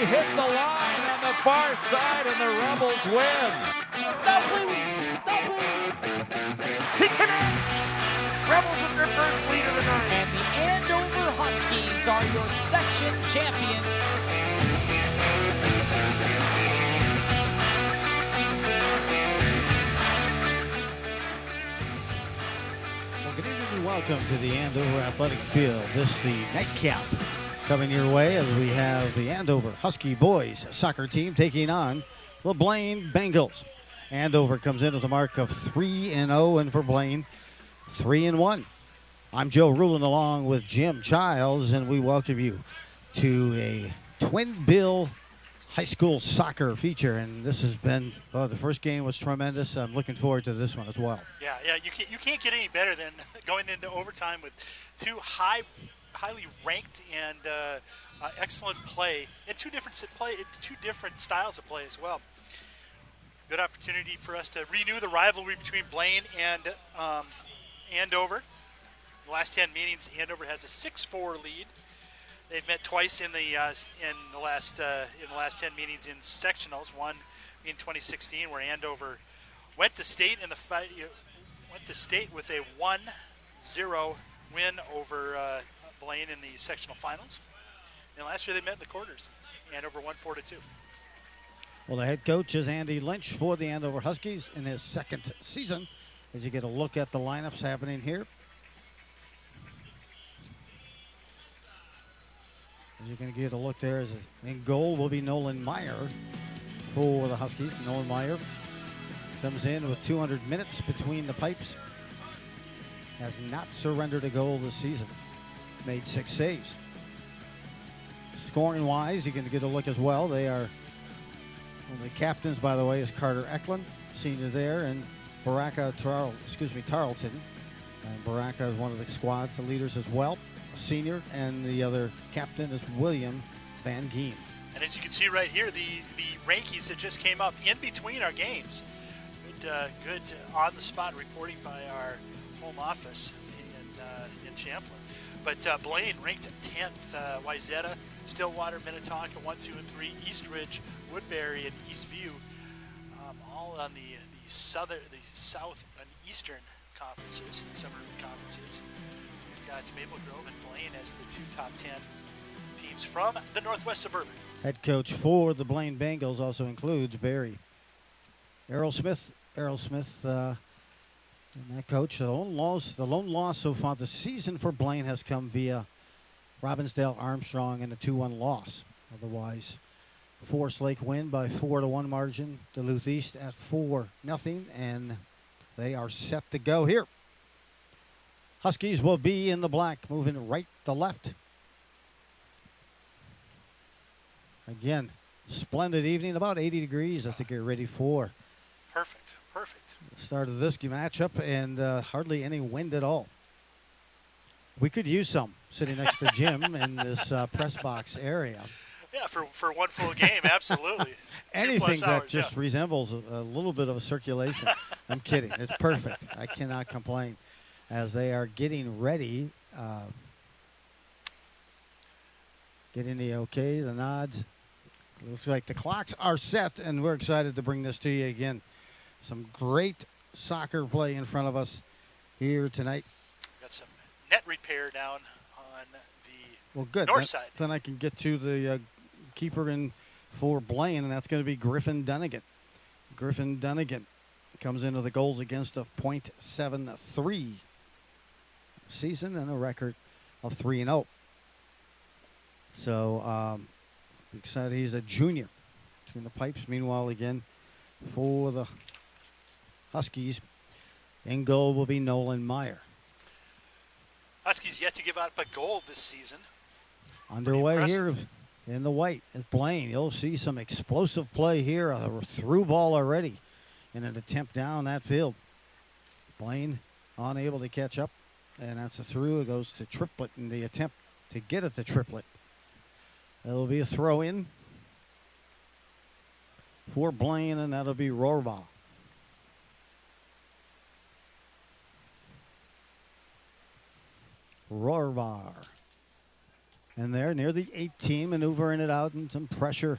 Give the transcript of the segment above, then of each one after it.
Hit the line on the far side, and the Rebels win. Stop playing! Stop playing! He connects! Rebels with their first lead of the night. And the Andover Huskies are your section champion. Well, good evening and welcome to the Andover Athletic Field. This is the nightcap coming your way as we have the Andover Husky boys soccer team taking on the Blaine Bengals. Andover comes in with a mark of 3-0, and for Blaine, 3-1. I'm Joe Rulin along with Jim Childs, and we welcome you to a twin bill high school soccer feature. And this has been, the first game was tremendous. I'm looking forward to this one as well. Yeah, you can't get any better than going into overtime with two highly ranked and excellent play, and two different styles of play as well. Good opportunity for us to renew the rivalry between Blaine and Andover. The last 10 meetings, Andover has a 6-4 lead. They've met twice in the last 10 meetings in sectionals. One in 2016, where Andover went to state with a 1-0 win over Blaine in the sectional finals. And last year they met in the quarters. Andover won 4-2. Well, the head coach is Andy Lynch for the Andover Huskies in his second season. As you get a look at the lineups happening here. As you're going to get a look there, in goal will be Nolan Meyer for the Huskies. Nolan Meyer comes in with 200 minutes between the pipes. Has not surrendered a goal this season. Made 6 saves. Scoring-wise, you're going to get a look as well. They are, the captains, by the way, is Carter Eklund, senior there, and Tarleton. And Baraka is one of the squad's leaders as well, a senior, and the other captain is William Van Geen. And as you can see right here, the rankings that just came up in between our games. Good on-the-spot reporting by our home office in Champlin. But Blaine ranked 10th, Wayzata, Stillwater, Minnetonka, 1, 2, and 3, Eastridge, Woodbury, and Eastview, all on the south and eastern conferences, suburban conferences. We've got Maple Grove and Blaine as the two top 10 teams from the Northwest Suburban. Head coach for the Blaine Bengals also includes Barry Errol Smith, and that coach. The lone loss so far this season for Blaine has come via Robbinsdale Armstrong in a 2-1 loss. Otherwise, Forest Lake win by 4-1 margin. Duluth East at 4-0, and they are set to go here. Huskies will be in the black, moving right to left. Again, splendid evening, about 80 degrees as they get ready for Perfect. the start of this matchup, and hardly any wind at all. We could use some sitting next to Jim in this press box area. Yeah, for one full game, absolutely. Anything that hours, just resembles a little bit of a circulation. I'm kidding. It's perfect. I cannot complain as they are getting ready, getting the okay, the nods. Looks like the clocks are set, and we're excited to bring this to you again. Some great soccer play in front of us here tonight. Got some net repair down on the good. north side. Then I can get to the keeper in for Blaine, and that's going to be Griffin Dunnigan. Griffin Dunnigan comes into the goals against of .73 season and a record of 3-0. So excited. He's a junior between the pipes. Meanwhile, again, for the Huskies, in goal will be Nolan Meyer. Huskies yet to give up a goal this season. Underway here in the white is Blaine. You'll see some explosive play here. A through ball already in an attempt down that field. Blaine unable to catch up, and that's a through. It goes to Triplet in the attempt to get it to Triplet. It'll be a throw in for Blaine, and that'll be Rorval. And they're near the 18, maneuvering it out, and some pressure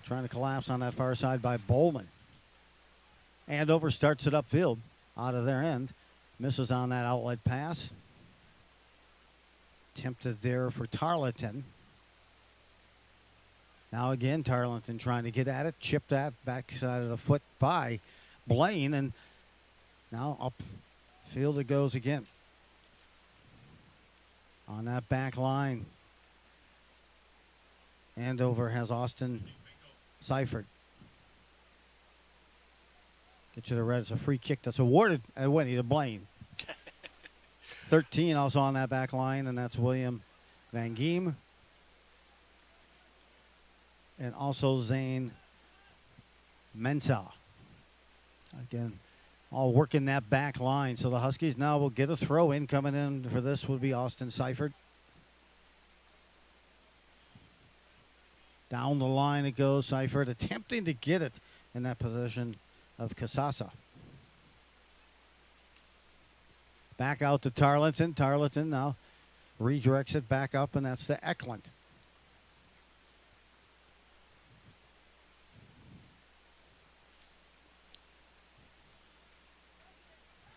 trying to collapse on that far side by Bowman. Andover starts it upfield out of their end. Misses on that outlet pass. Tempted there for Tarleton. Now again, Tarleton trying to get at it. Chipped that backside of the foot by Blaine. And now upfield it goes again. On that back line, Andover has Austin Seifert. Get you the red. It's a free kick that's awarded at Winnie to Blaine. 13 also on that back line, and that's William Van Giem. And also Zane Mensah. Again, all working that back line. So the Huskies now will get a throw in. Coming in for this would be Austin Seifert. Down the line it goes. Seifert attempting to get it in that position of Casasa. Back out to Tarleton. Tarleton now redirects it back up, and that's to Eklund.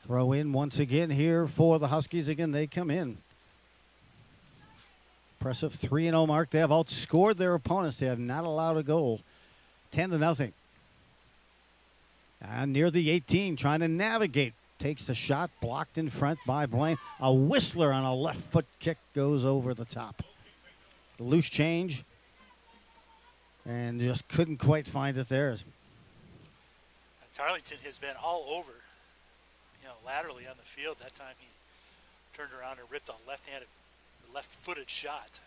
Throw in once again here for the Huskies. Again, they come in. Impressive 3-0 mark. They have outscored their opponents. They have not allowed a goal. 10-0. And near the 18, trying to navigate. Takes the shot, blocked in front by Blaine. A Whistler on a left foot kick goes over the top. The loose change. And just couldn't quite find it there. Tarleton has been all over, laterally on the field. That time he turned around and ripped a left-footed shot.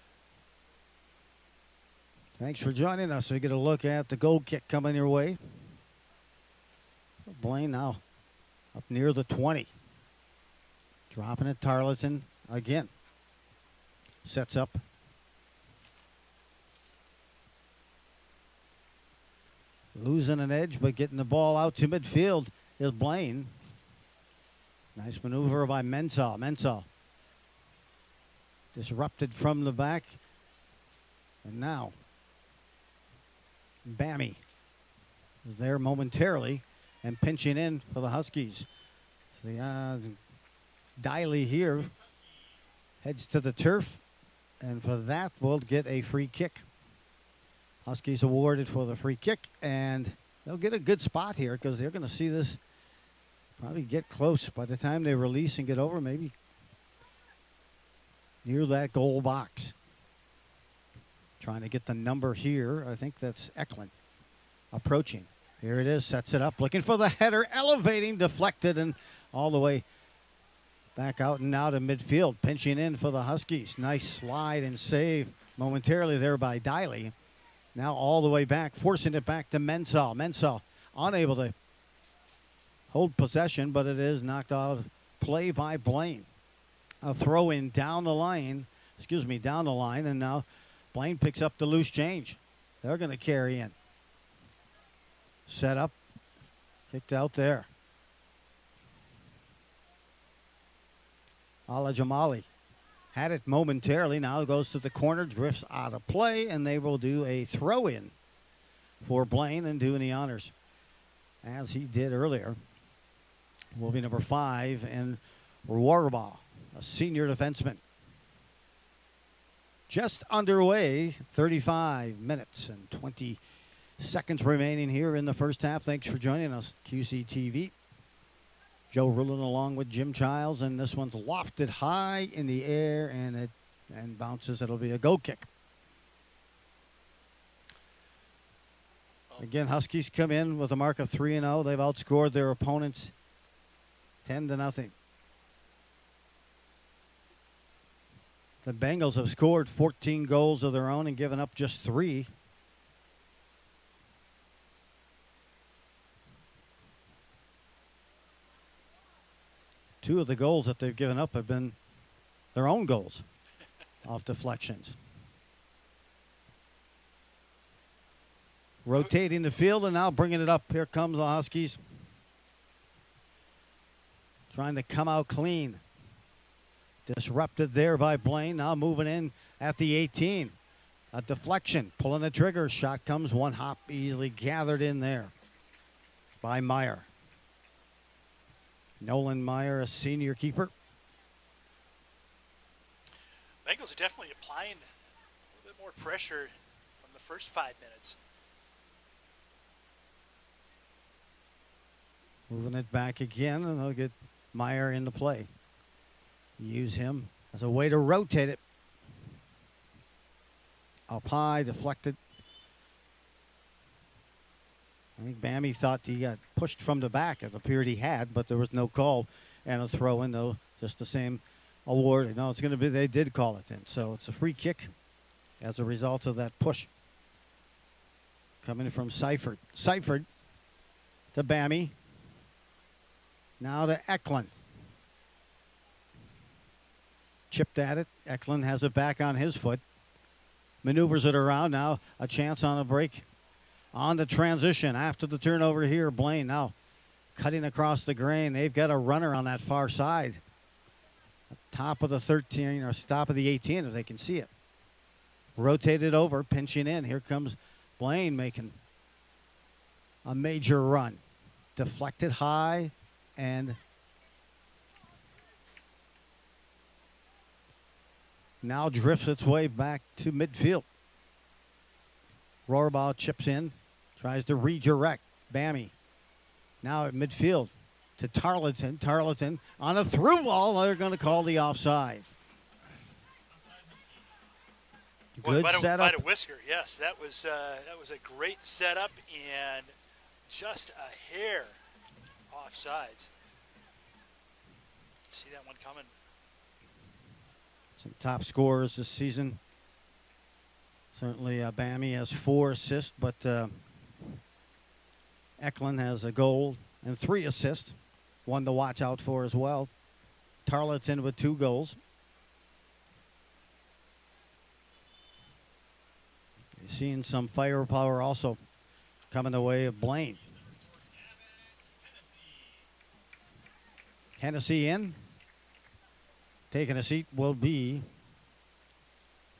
Thanks for joining us. We get a look at the goal kick coming your way. Blaine now up near the 20. Dropping it, Tarleton again. Sets up. Losing an edge, but getting the ball out to midfield is Blaine. Nice maneuver by Mensah. Mensah disrupted from the back. And now Bammy is there momentarily and pinching in for the Huskies. The Diley here heads to the turf, and for that we'll get a free kick. Huskies awarded for the free kick, and they'll get a good spot here because they're going to see this probably get close by the time they release and get over, maybe near that goal box. Trying to get the number here. I think that's Eklund approaching. Here it is, sets it up, looking for the header, elevating, deflected, and all the way back out and now to midfield. Pinching in for the Huskies. Nice slide and save momentarily there by Diley. Now all the way back, forcing it back to Mensah. Mensah unable to hold possession, but it is knocked out of play by Blaine. A throw in down the line, and now Blaine picks up the loose change. They're going to carry in. Set up, kicked out there. Ala Jamali had it momentarily. Now goes to the corner, drifts out of play, and they will do a throw in for Blaine and doing the honors, as he did earlier. Will be number 5 and Warbaugh, a senior defenseman. Just underway, 35 minutes and 20 seconds remaining here in the first half. Thanks for joining us, QCTV. Joe Rulon along with Jim Childs, and this one's lofted high in the air, and bounces. It'll be a goal kick. Again, Huskies come in with a mark of 3-0. They've outscored their opponents 10-0. The Bengals have scored 14 goals of their own and given up just 3. Two of the goals that they've given up have been their own goals off deflections. Rotating the field and now bringing it up. Here comes the Huskies. Trying to come out clean. Disrupted there by Blaine. Now moving in at the 18. A deflection, pulling the trigger. Shot comes, one hop easily gathered in there by Meyer. Nolan Meyer, a senior keeper. Bengals are definitely applying a little bit more pressure from the first 5 minutes. Moving it back again, and they'll get Meyer into play. Use him as a way to rotate it. Up high, deflected. I think Bammy thought he got pushed from the back. It appeared he had, but there was no call. And a throw in, though, just the same award. No, it's going to be, they did call it in. So it's a free kick as a result of that push. Coming from Seifert. Seifert to Bammy. Now to Eklund. Chipped at it. Eklund has it back on his foot. Maneuvers it around. Now a chance on a break. On the transition after the turnover here. Blaine now cutting across the grain. They've got a runner on that far side. Top of the 13 or top of the 18 if they can see it. Rotated over, pinching in. Here comes Blaine making a major run. Deflected high and now drifts its way back to midfield. Rohrbaugh chips in, tries to redirect. Bammy now at midfield to Tarleton. Tarleton on a through ball. They're going to call the offside. Good setup. By the whisker, yes. That was a great setup and just a hair offsides. See that one coming. Some top scorers this season. Certainly Bammy has 4 assists, but Eklund has a goal and 3 assists. One to watch out for as well. Tarleton with 2 goals. You're seeing some firepower also coming the way of Blaine. Hennessy in. Taking a seat will be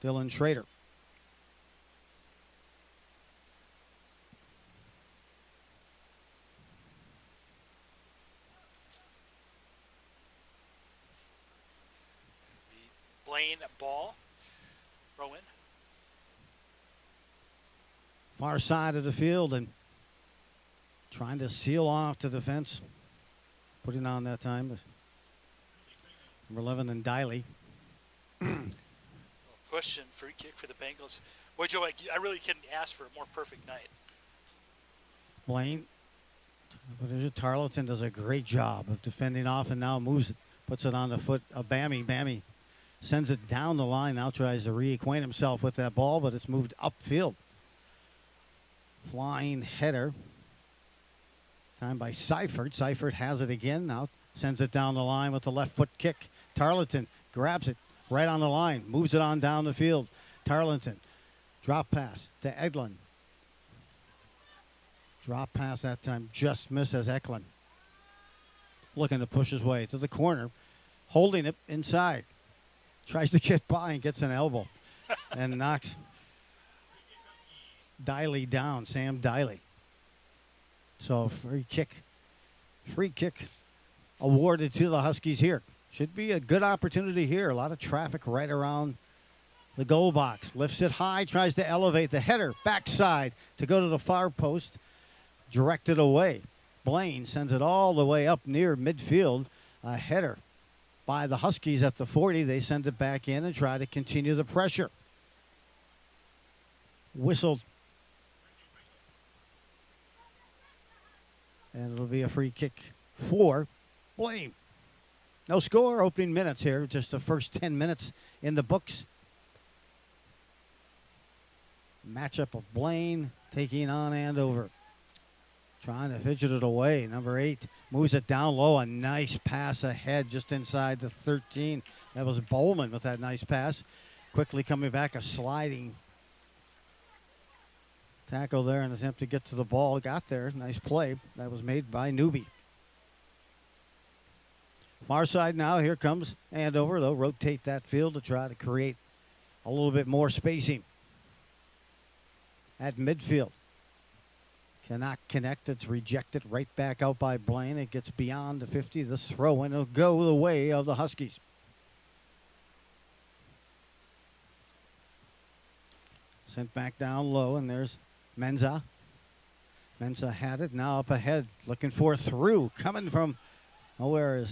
Dylan Schrader. Blaine ball. Throw in. Far side of the field and trying to seal off the defense. Putting on that time. Number 11 and Diley. Push and free kick for the Bengals. Boy, Joe, I really couldn't ask for a more perfect night. Blaine. Tarleton does a great job of defending off and now moves it. Puts it on the foot of Bammy. Bammy sends it down the line. Now tries to reacquaint himself with that ball, but it's moved upfield. Flying header. Time by Seifert. Seifert has it again. Now sends it down the line with the left foot kick. Tarleton grabs it right on the line. Moves it on down the field. Tarleton. Drop pass to Eklund. Drop pass that time. Just misses Eklund. Looking to push his way to the corner. Holding it inside. Tries to get by and gets an elbow. And knocks Diley down. Sam Diley. So free kick awarded to the Huskies here. Should be a good opportunity here. A lot of traffic right around the goal box. Lifts it high, tries to elevate the header. Backside to go to the far post. Directed away. Blaine sends it all the way up near midfield. A header by the Huskies at the 40. They send it back in and try to continue the pressure. Whistled. And it'll be a free kick for Blaine. No score, opening minutes here. Just the first 10 minutes in the books. Matchup of Blaine taking on Andover. Trying to fidget it away. Number 8 moves it down low. A nice pass ahead just inside the 13. That was Bowman with that nice pass. Quickly coming back, a sliding tackle there, an attempt to get to the ball. Got there. Nice play. That was made by Newby. Far side now. Here comes Andover. They'll rotate that field to try to create a little bit more spacing at midfield. Cannot connect. It's rejected right back out by Blaine. It gets beyond the 50. This throw in will go the way of the Huskies. Sent back down low, and there's Menza. Menza had it. Now up ahead, looking for through. Coming from, where is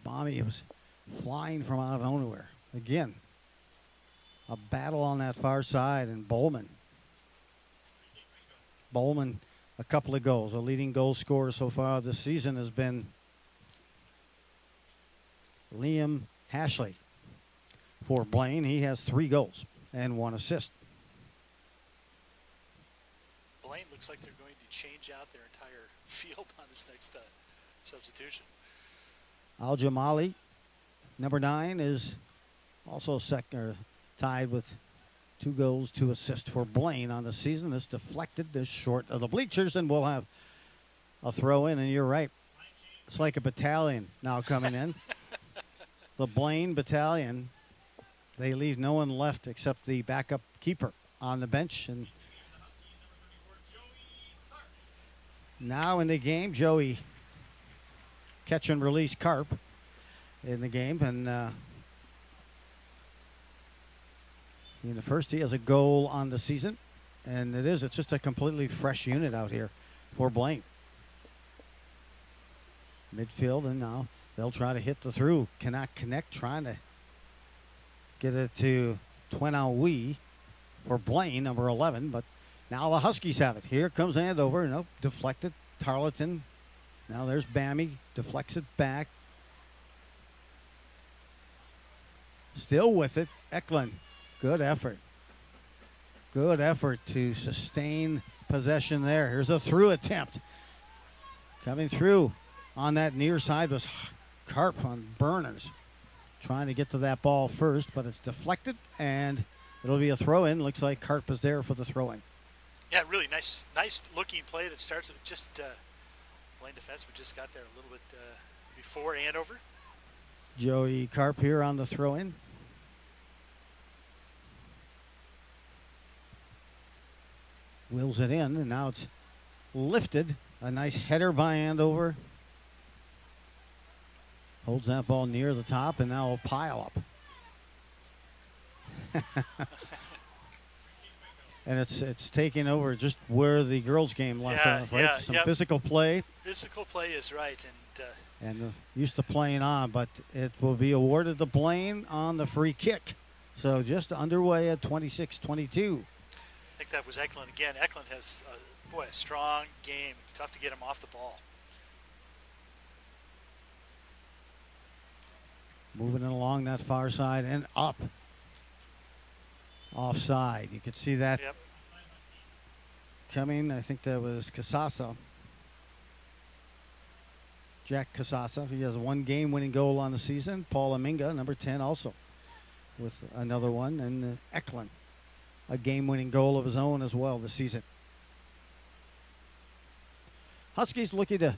Bommy? Was flying from out of nowhere. Again, a battle on that far side, and Bowman, a couple of goals. A leading goal scorer so far this season has been Liam Hashley. For Blaine, he has 3 goals and 1 assist. Blaine looks like they're going to change out their entire field on this next substitution. Al Jamali, number 9, is also tied with 2 goals, 2 assists for Blaine on the season. This deflected, this short of the bleachers, and we'll have a throw in. And you're right, it's like a battalion now coming in. The Blaine battalion. They leave no one left except the backup keeper on the bench. And now in the game, Joey catch and release Karp in the game. And in the first, he has a goal on the season. And it's just a completely fresh unit out here for Blaine. Midfield, and now they'll try to hit the through. Cannot connect, trying to get it to Twenawi for Blaine, number 11. But now the Huskies have it. Here comes Andover. Nope, deflected. Tarleton. Now there's Bammy. Deflects it back. Still with it. Eklund. Good effort. Good effort to sustain possession there. Here's a through attempt. Coming through on that near side was Karp on Burners. Trying to get to that ball first, but it's deflected, and it'll be a throw-in. Looks like Karp is there for the throw-in. Yeah, really nice looking play that starts with just Blaine defenseman just got there a little bit before Andover. Joey Karp here on the throw-in. Wheels it in, and now it's lifted. A nice header by Andover. Holds that ball near the top, and now a pile up. And it's taking over just where the girls' game left off, right? Yeah, Some physical play. Physical play is right, and used to playing on, but it will be awarded to Blaine on the free kick. So just underway at 26-22. I think that was Eklund again. Eklund has a strong game. Tough to get him off the ball. Moving it along that far side and up. Offside. You could see that coming. I think that was Casasa. Jack Casasa. He has 1 game-winning goal on the season. Paul Aminga, number 10, also with another one. And Eklund, a game-winning goal of his own as well this season. Huskies looking to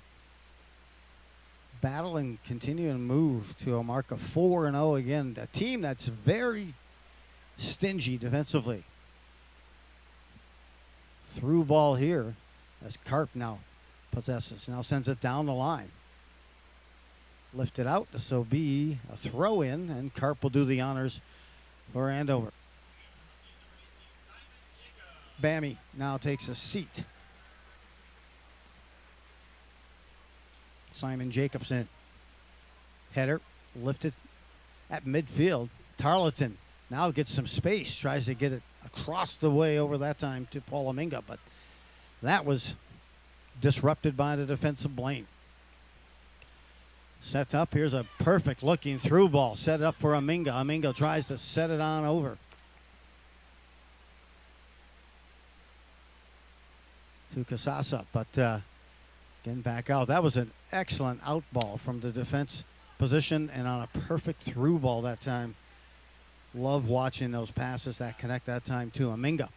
battle and continue and move to a mark of 4-0 again. A team that's very stingy defensively. Through ball here as Karp now possesses. Now sends it down the line. Lifted out. This will be a throw in, and Karp will do the honors for Andover. Bammy now takes a seat. Simon Jacobson. Header lifted at midfield. Tarleton now gets some space. Tries to get it across the way over that time to Paul Aminga, but that was disrupted by the defense of Blaine. Sets up. Here's a perfect looking through ball. Set up for Aminga. Aminga tries to set it on over to Casasa, but getting back out. That was an excellent out ball from the defense position and on a perfect through ball that time. Love watching those passes that connect that time to Aminga.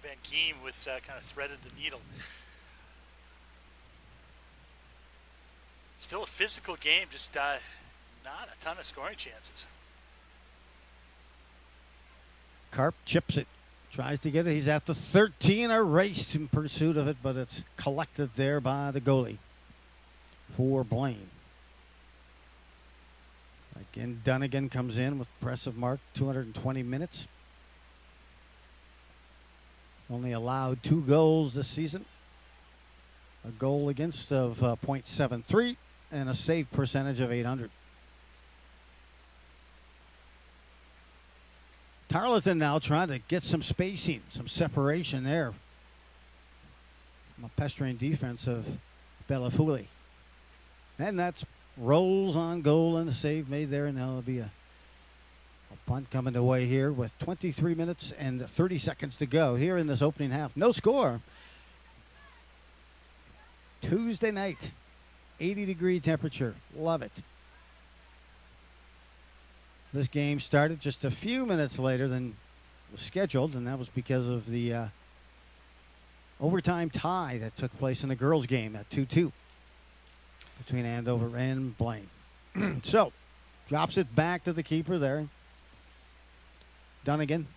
Van Geem with kind of threaded the needle. Still a physical game, just not a ton of scoring chances. Karp chips it. Tries to get it. He's at the 13. A race in pursuit of it, but it's collected there by the goalie for Blaine. Again, Dunnigan comes in with impressive mark, 220 minutes. Only allowed 2 goals this season. A goal against of .73 and a save percentage of .800. Tarleton now trying to get some spacing, some separation there from a pestering defense of Bellafulli. And that's rolls on goal and a save made there, and now it'll be a punt coming away here with 23 minutes and 30 seconds to go here in this opening half. No score. Tuesday night, 80-degree temperature. Love it. This game started just a few minutes later than was scheduled, and that was because of the overtime tie that took place in the girls' game at 2-2 between Andover and Blaine. So, drops it back to the keeper there. Dunnigan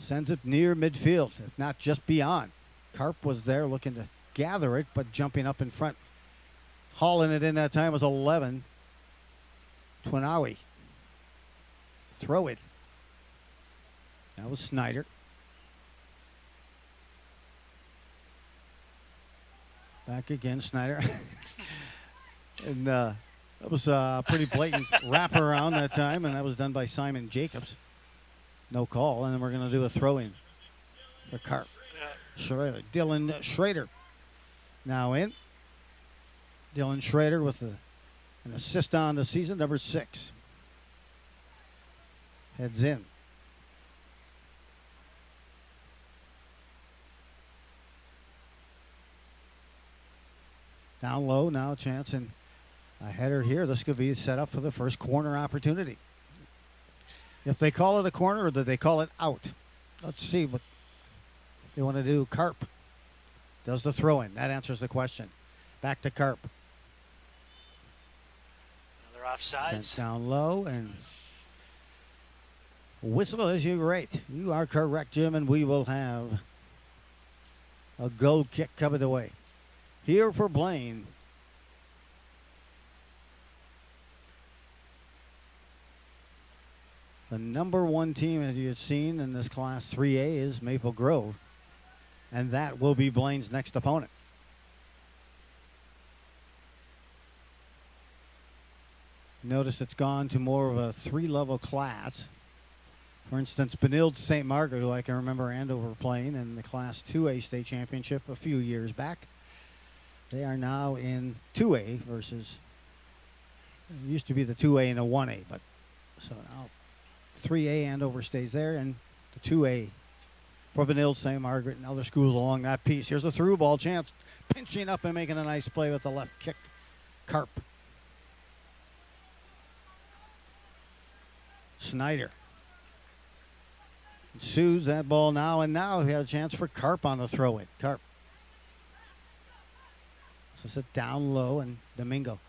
sends it near midfield, if not just beyond. Karp was there looking to gather it, but jumping up in front. Hauling it in that time was 11. Twanawi. Throw it. That was Snyder. Back again, Snyder. And that was a pretty blatant wraparound that time, and that was done by Simon Jacobs. No call, and then we're going to do a throw-in for Karp. Schrader. Dylan Schrader now in. Dylan Schrader with an assist on the season, number 6. Heads in. Down low, now a chance, and a header here. This could be set up for the first corner opportunity. If they call it a corner, or do they call it out? Let's see what they want to do. Karp does the throw-in. That answers the question. Back to Karp. Another offsides. Sent down low, and whistle as you rate. You are correct, Jim, and we will have a goal kick coming away. Here for Blaine. The number 1 team, as you've seen in this Class 3A, is Maple Grove. And that will be Blaine's next opponent. Notice it's gone to more of a 3-level class. For instance, Benilde St. Margaret, who I can remember Andover playing in the Class 2A state championship a few years back. They are now in 2A versus, it used to be the 2A and the 1A, but so now 3A Andover stays there, and the 2A for Benilde St. Margaret and other schools along that piece. Here's a through ball chance, pinching up and making a nice play with the left kick. Karp. Snyder. Pursues that ball now, and now he has a chance for Karp on the throw-in. Karp. So it's down low, and Domingo.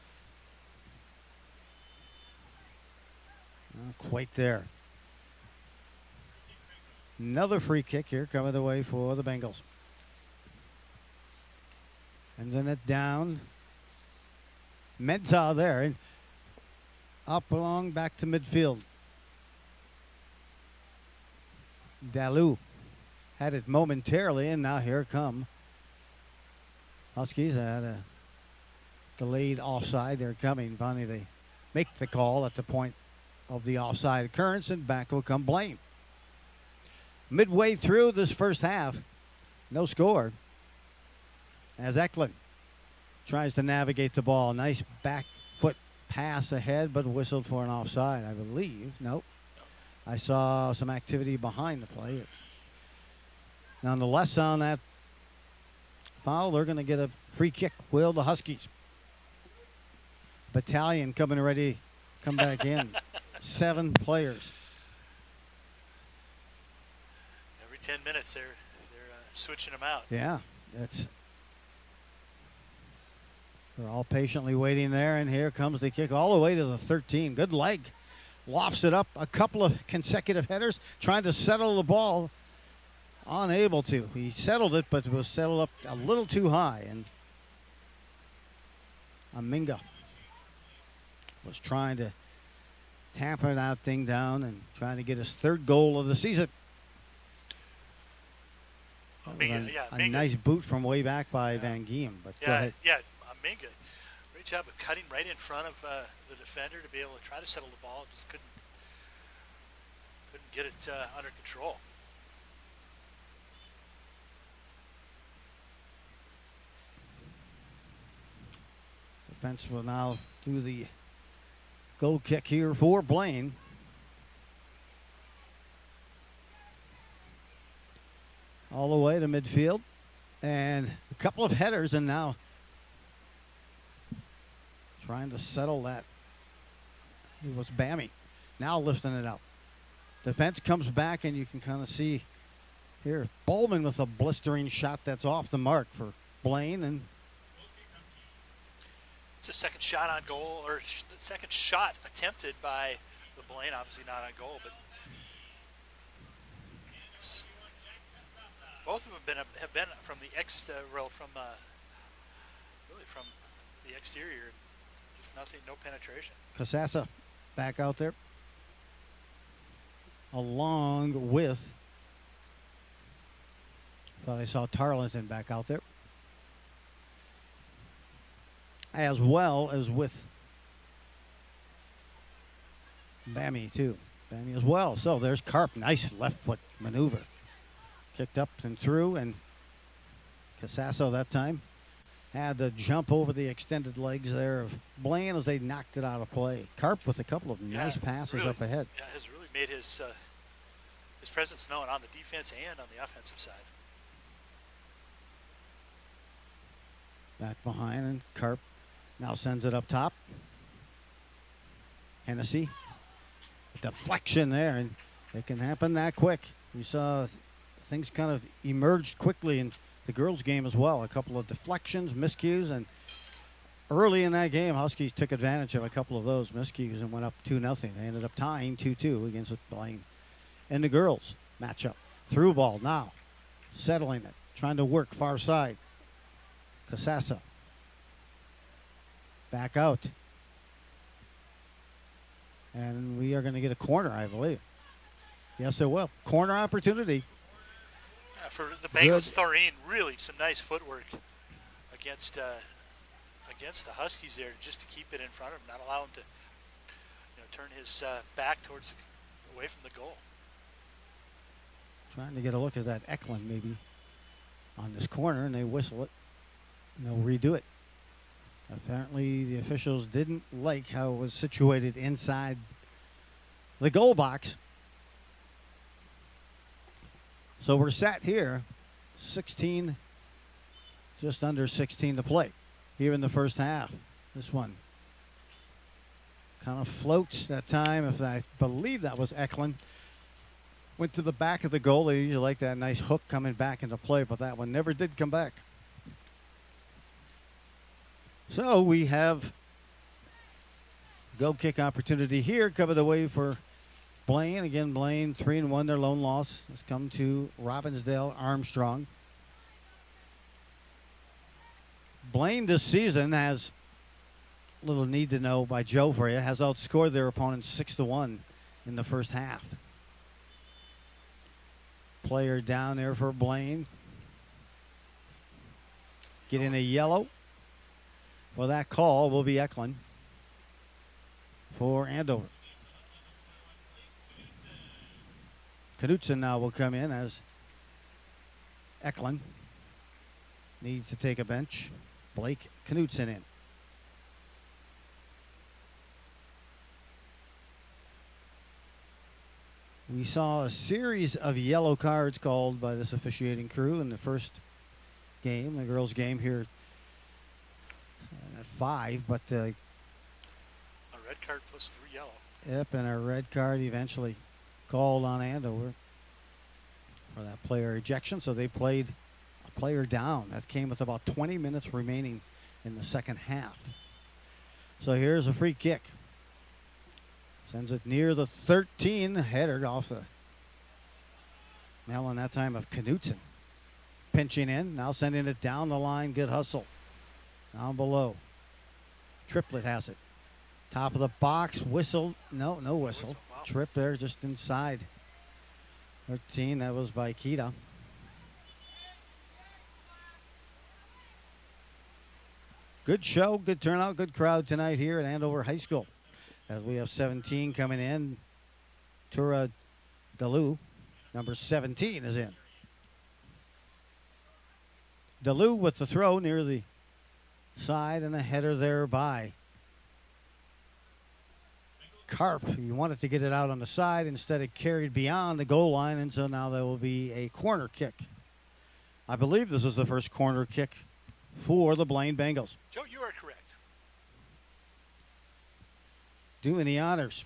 Not quite there. Another free kick here coming away for the Bengals. And then it down. Menta there, and up along back to midfield. Dalu had it momentarily, and now here come Huskies. Had a delayed offside. They're coming. Finally, they make the call at the point of the offside occurrence, and back will come Blaine. Midway through this first half, no score, as Eklund tries to navigate the ball. Nice back foot pass ahead, but whistled for an offside, I believe. Nope. I saw some activity behind the play. Nonetheless, on that foul, they're going to get a free kick. Will the Huskies. Battalion coming ready, come back in. 7 players. Every 10 minutes, they're switching them out. Yeah, that's They're all patiently waiting there, and here comes the kick all the way to the 13. Good leg. Lofts it up. A couple of consecutive headers trying to settle the ball. Unable to. He settled it, but it was settled up a little too high. And Aminga was trying to tamper that thing down and trying to get his third goal of the season. A nice boot from way back by Van Giem. But go ahead. Aminga, great job of cutting right in front of the defender to be able to try to settle the ball. Just couldn't get it under control. Defense will now do the goal kick here for Blaine. All the way to midfield. And a couple of headers, and now trying to settle that. It was Bammy. Now lifting it up. Defense comes back, and you can kind of see here Bowman with a blistering shot that's off the mark for Blaine. And it's a second shot on goal, or the second shot attempted by the Blaine. Obviously not on goal, but both of them have been from the from the exterior. Just nothing, no penetration. Casassa back out there, along with, thought I saw Tarleton back out there, as well as with Bammy too. Bammy as well. So there's Karp. Nice left foot maneuver. Kicked up and through, and Casasso that time had to jump over the extended legs there of Blaine as they knocked it out of play. Karp with a couple of nice passes really, up ahead. Yeah, has really made his presence known on the defense and on the offensive side. Back behind, and Karp now sends it up top. Hennessy, deflection there, and it can happen that quick. We saw things kind of emerged quickly in the girls' game as well. A couple of deflections, miscues, and early in that game, Huskies took advantage of a couple of those miscues and went up 2-0. They ended up tying 2-2 against Blaine. And the girls matchup. Through ball now, settling it, trying to work far side. Casassa. Back out. And we are going to get a corner, I believe. Yes, it will. Corner opportunity. For the Bengals, Thoreen, really some nice footwork against the Huskies there, just to keep it in front of him, not allow him to turn his back towards away from the goal. Trying to get a look at that Eklund maybe on this corner, and they whistle it, and they'll redo it. Apparently the officials didn't like how it was situated inside the goal box. So we're sat here, 16, just under 16 to play here in the first half. This one kind of floats that time. If I believe that was Eklund. Went to the back of the goal. They usually like that nice hook coming back into play, but that one never did come back. So we have goal kick opportunity here, covered away for Blaine. Again, Blaine 3-1. Their lone loss has come to Robbinsdale Armstrong. Blaine this season has a little need to know by Joe for you, has outscored their opponents 6-1 in the first half. Player down there for Blaine. Getting a yellow. Well, that call will be Eklund for Andover. Knutson now will come in as Eklund needs to take a bench. Blake Knutson in. We saw a series of yellow cards called by this officiating crew in the first game, the girls' game here at 5, but a red card plus 3 yellow. Yep, and a red card eventually called on Andover for that player ejection. So they played a player down. That came with about 20 minutes remaining in the second half. So here's a free kick. Sends it near the 13. Header off the melon that time of Knutson. Pinching in, now sending it down the line. Good hustle. Down below. Triplett has it. Top of the box. Whistle. No whistle. Wow. Trip there just inside. 13. That was by Kita. Good show, good turnout, good crowd tonight here at Andover High School. As we have 17 coming in. Tura Dalu, number 17, is in. Dalu with the throw near the side and a header there by Karp. He wanted to get it out on the side. Instead, it carried beyond the goal line, and so now there will be a corner kick. I believe this is the first corner kick for the Blaine Bengals. Joe, you are correct. Doing the honors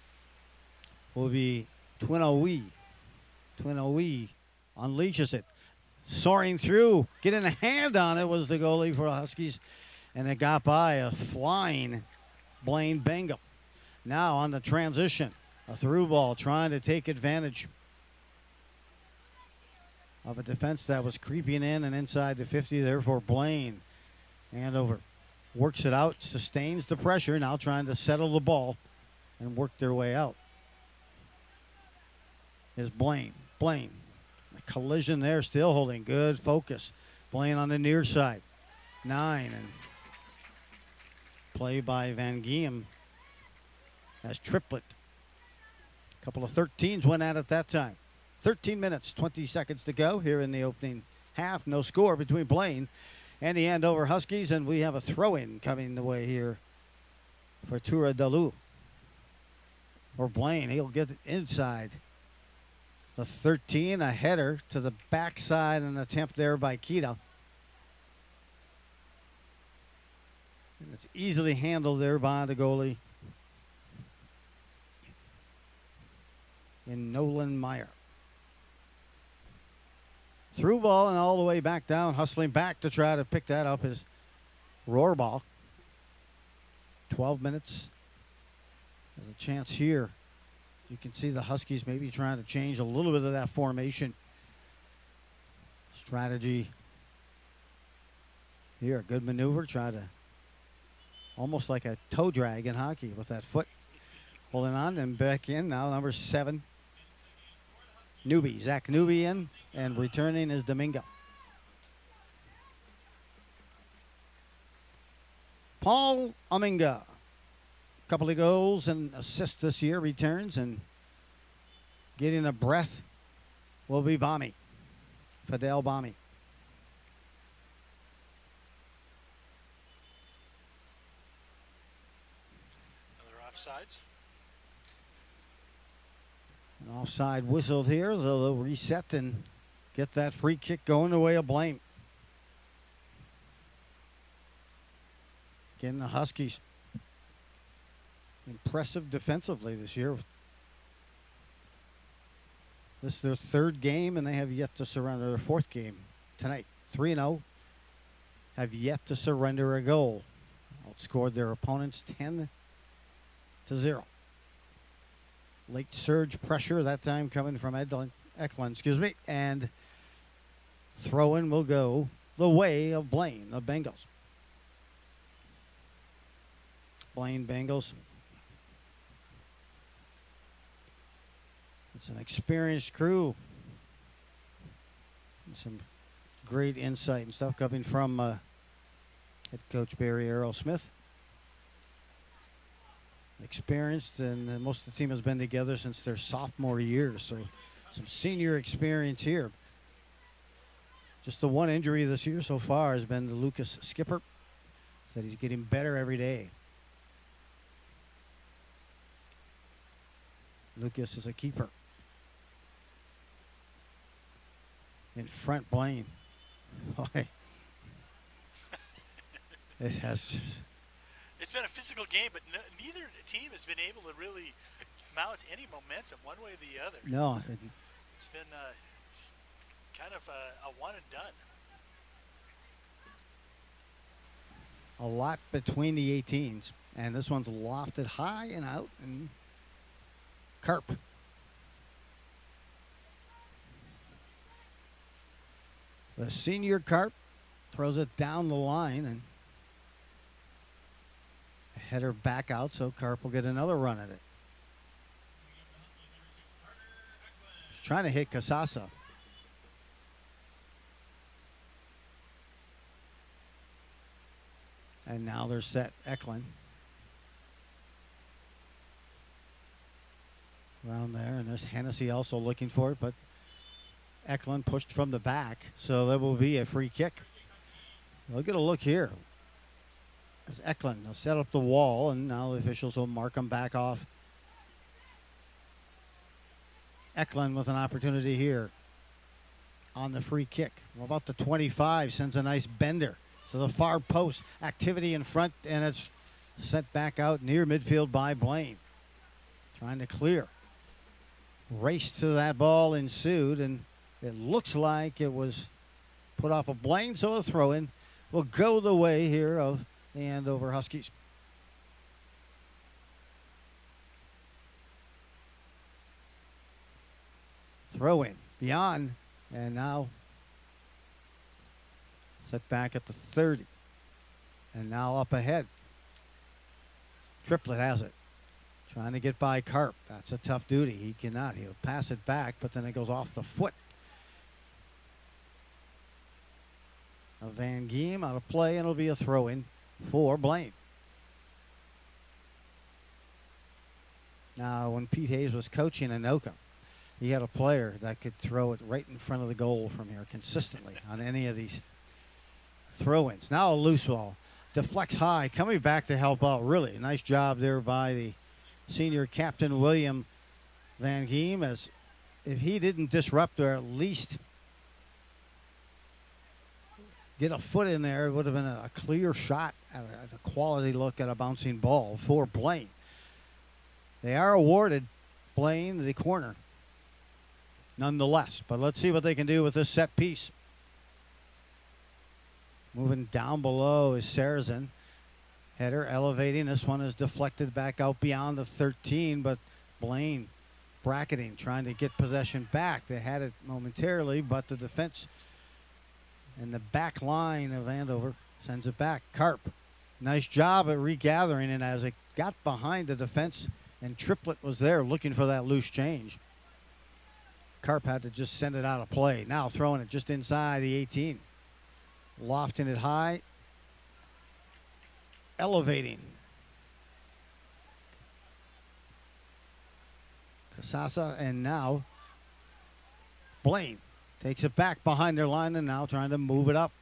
will be Twinowie. Twinowie unleashes it. Soaring through, getting a hand on it was the goalie for the Huskies, and it got by a flying Blaine Bengal. Now on the transition, a through ball trying to take advantage of a defense that was creeping in and inside the 50 there for Blaine. Andover works it out, sustains the pressure, now trying to settle the ball and work their way out. Is Blaine. Blaine. A collision there, still holding good focus. Blaine on the near side. 9 and play by Van Giem as Triplett. A couple of 13s went at it that time. 13 minutes, 20 seconds to go here in the opening half. No score between Blaine and the Andover Huskies, and we have a throw-in coming the way here for Tura Dalu. Or Blaine, he'll get it inside the 13, a header to the backside, an attempt there by Kita. And it's easily handled there by the goalie in Nolan Meyer. Through ball and all the way back down, hustling back to try to pick that up is Rohrbach. 12 minutes. There's a chance here. You can see the Huskies maybe trying to change a little bit of that formation strategy. Here, a good maneuver. Try to almost like a toe drag in hockey with that foot. Holding on and back in. Now number 7. Newby, Zach Newby in, and returning is Domingo. Paul Uminga, a couple of goals and assists this year, returns, and getting a breath will be Bami, Fidel Bami. Another offsides. An offside whistled here, so they'll reset and get that free kick going the way of Blaine. Again, the Huskies impressive defensively this year. This is their 3rd game, and they have yet to surrender their 4th game tonight. 3-0, have yet to surrender a goal. Outscored their opponents 10-0. Late surge pressure, that time coming from Eklund, and throw-in will go the way of Blaine, the Bengals. Blaine Bengals. It's an experienced crew. And some great insight and stuff coming from head coach Barry Errol Smith. Experienced, and most of the team has been together since their sophomore year, so some senior experience here. Just the one injury this year so far has been the Lucas Skipper. Said he's getting better every day. Lucas is a keeper. In front, Blaine. Boy. It has. It's been a physical game, but neither team has been able to really mount any momentum one way or the other. No. It's been just kind of a one and done. a lot between the 18s. And this one's lofted high and out, and Karp. The senior Karp throws it down the line, and header back out, so Karp will get another run at it. He's trying to hit Casasa. And now they're set. Eklund around there, and there's Hennessy also looking for it, but Eklund pushed from the back, so there will be a free kick. We'll get a look here. As Eklund will set up the wall, and now the officials will mark him back off. Eklund with an opportunity here on the free kick. Well, about the 25, sends a nice bender to the far post. Activity in front, and it's sent back out near midfield by Blaine. Trying to clear. Race to that ball ensued, and it looks like it was put off of Blaine, so a throw-in will go the way here of the Andover Huskies. Throw-in beyond, and now set back at the 30. And now up ahead. Triplett has it. Trying to get by Karp. That's a tough duty. He cannot. He'll pass it back, but then it goes off the foot of Van Giem, out of play, and it'll be a throw-in for Blaine. Now, when Pete Hayes was coaching Anoka, he had a player that could throw it right in front of the goal from here consistently on any of these throw-ins. Now a loose ball. Deflects high, coming back to help out. Really nice job there by the senior captain, William Van Giem, as if he didn't disrupt or at least get a foot in there, it would have been a clear shot at a quality look at a bouncing ball for Blaine. They are awarded Blaine the corner nonetheless, but let's see what they can do with this set piece. Moving down below is Sarazen. Header elevating. This one is deflected back out beyond the 13, but Blaine bracketing, trying to get possession back. They had it momentarily, but the defense and the back line of Andover sends it back. Karp, nice job at regathering, and as it got behind the defense and Triplett was there looking for that loose change, Karp had to just send it out of play. Now throwing it just inside the 18. Lofting it high. Elevating. Casasa, and now Blaine takes it back behind their line and now trying to move it up.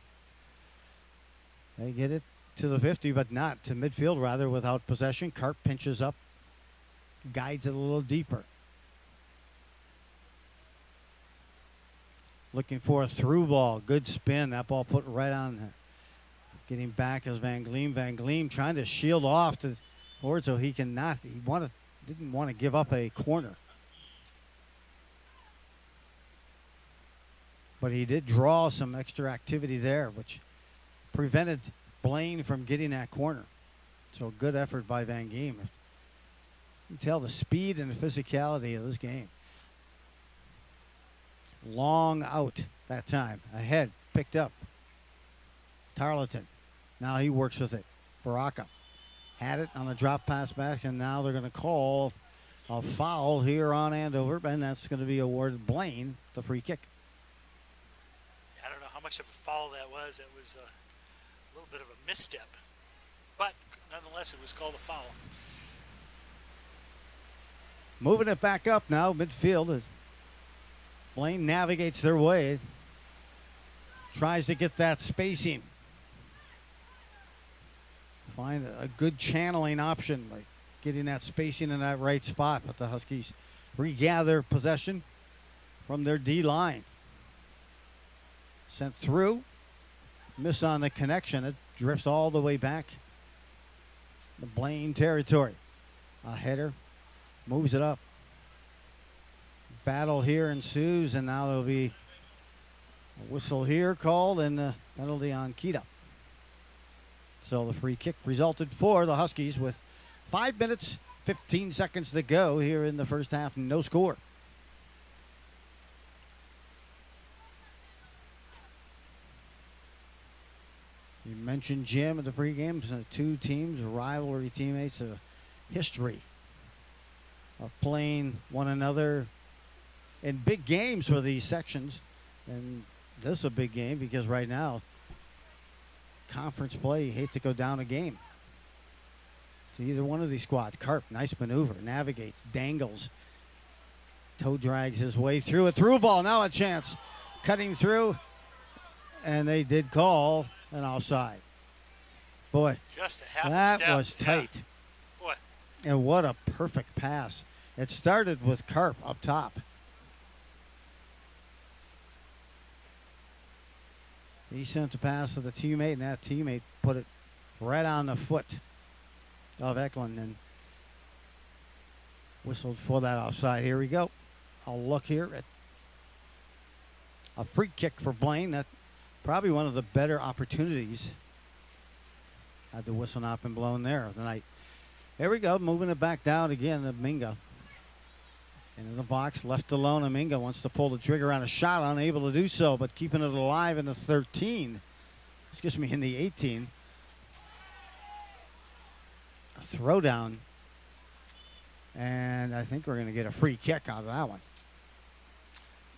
They get it to the 50, but not to midfield, rather, without possession. Karp pinches up, guides it a little deeper. Looking for a through ball. Good spin. That ball put right on there. Getting back is Van Gleam. Van Gleam trying to shield off to forward so he cannot. He didn't want to give up a corner. But he did draw some extra activity there, which prevented Blaine from getting that corner. So good effort by Van Giem. You can tell the speed and the physicality of this game. Long out that time. Ahead, picked up. Tarleton. Now he works with it. Baraka had it on the drop pass back, and now they're going to call a foul here on Andover, and that's going to be awarded Blaine the free kick. I don't know how much of a foul that was. It was a little bit of a misstep, but nonetheless, it was called a foul. Moving it back up now, midfield, as Blaine navigates their way. Tries to get that spacing. Find a good channeling option, like getting that spacing in that right spot. But the Huskies regather possession from their D line. Sent through. Miss on the connection. It drifts all the way back. The Blaine territory. A header. Moves it up. Battle here ensues, and now there'll be a whistle here called and a penalty on Kita. So the free kick resulted for the Huskies with 5 minutes, 15 seconds to go here in the first half. No score. You mentioned Jim at the pregame. Two teams, rivalry teammates, a history of playing one another in big games for these sections. And this is a big game because right now, conference play, you hate to go down a game to either one of these squads. Karp, nice maneuver, navigates, dangles, toe drags his way through a through ball. Now a chance, cutting through, and they did call an offside. Boy, just a half that a step. was tight. Yeah. Boy. And what a perfect pass. It started with Karp up top. He sent the pass to the teammate, and that teammate put it right on the foot of Eklund and whistled for that offside. Here we go. I'll look here at a free kick for Blaine. That's probably one of the better opportunities. Had the whistle not been blown there tonight. Here we go, moving it back down again to Minga. Into the box, left alone. Aminga wants to pull the trigger on a shot, unable to do so, but keeping it alive in the 13. Excuse me, in the 18. A throwdown. And I think we're going to get a free kick out of that one.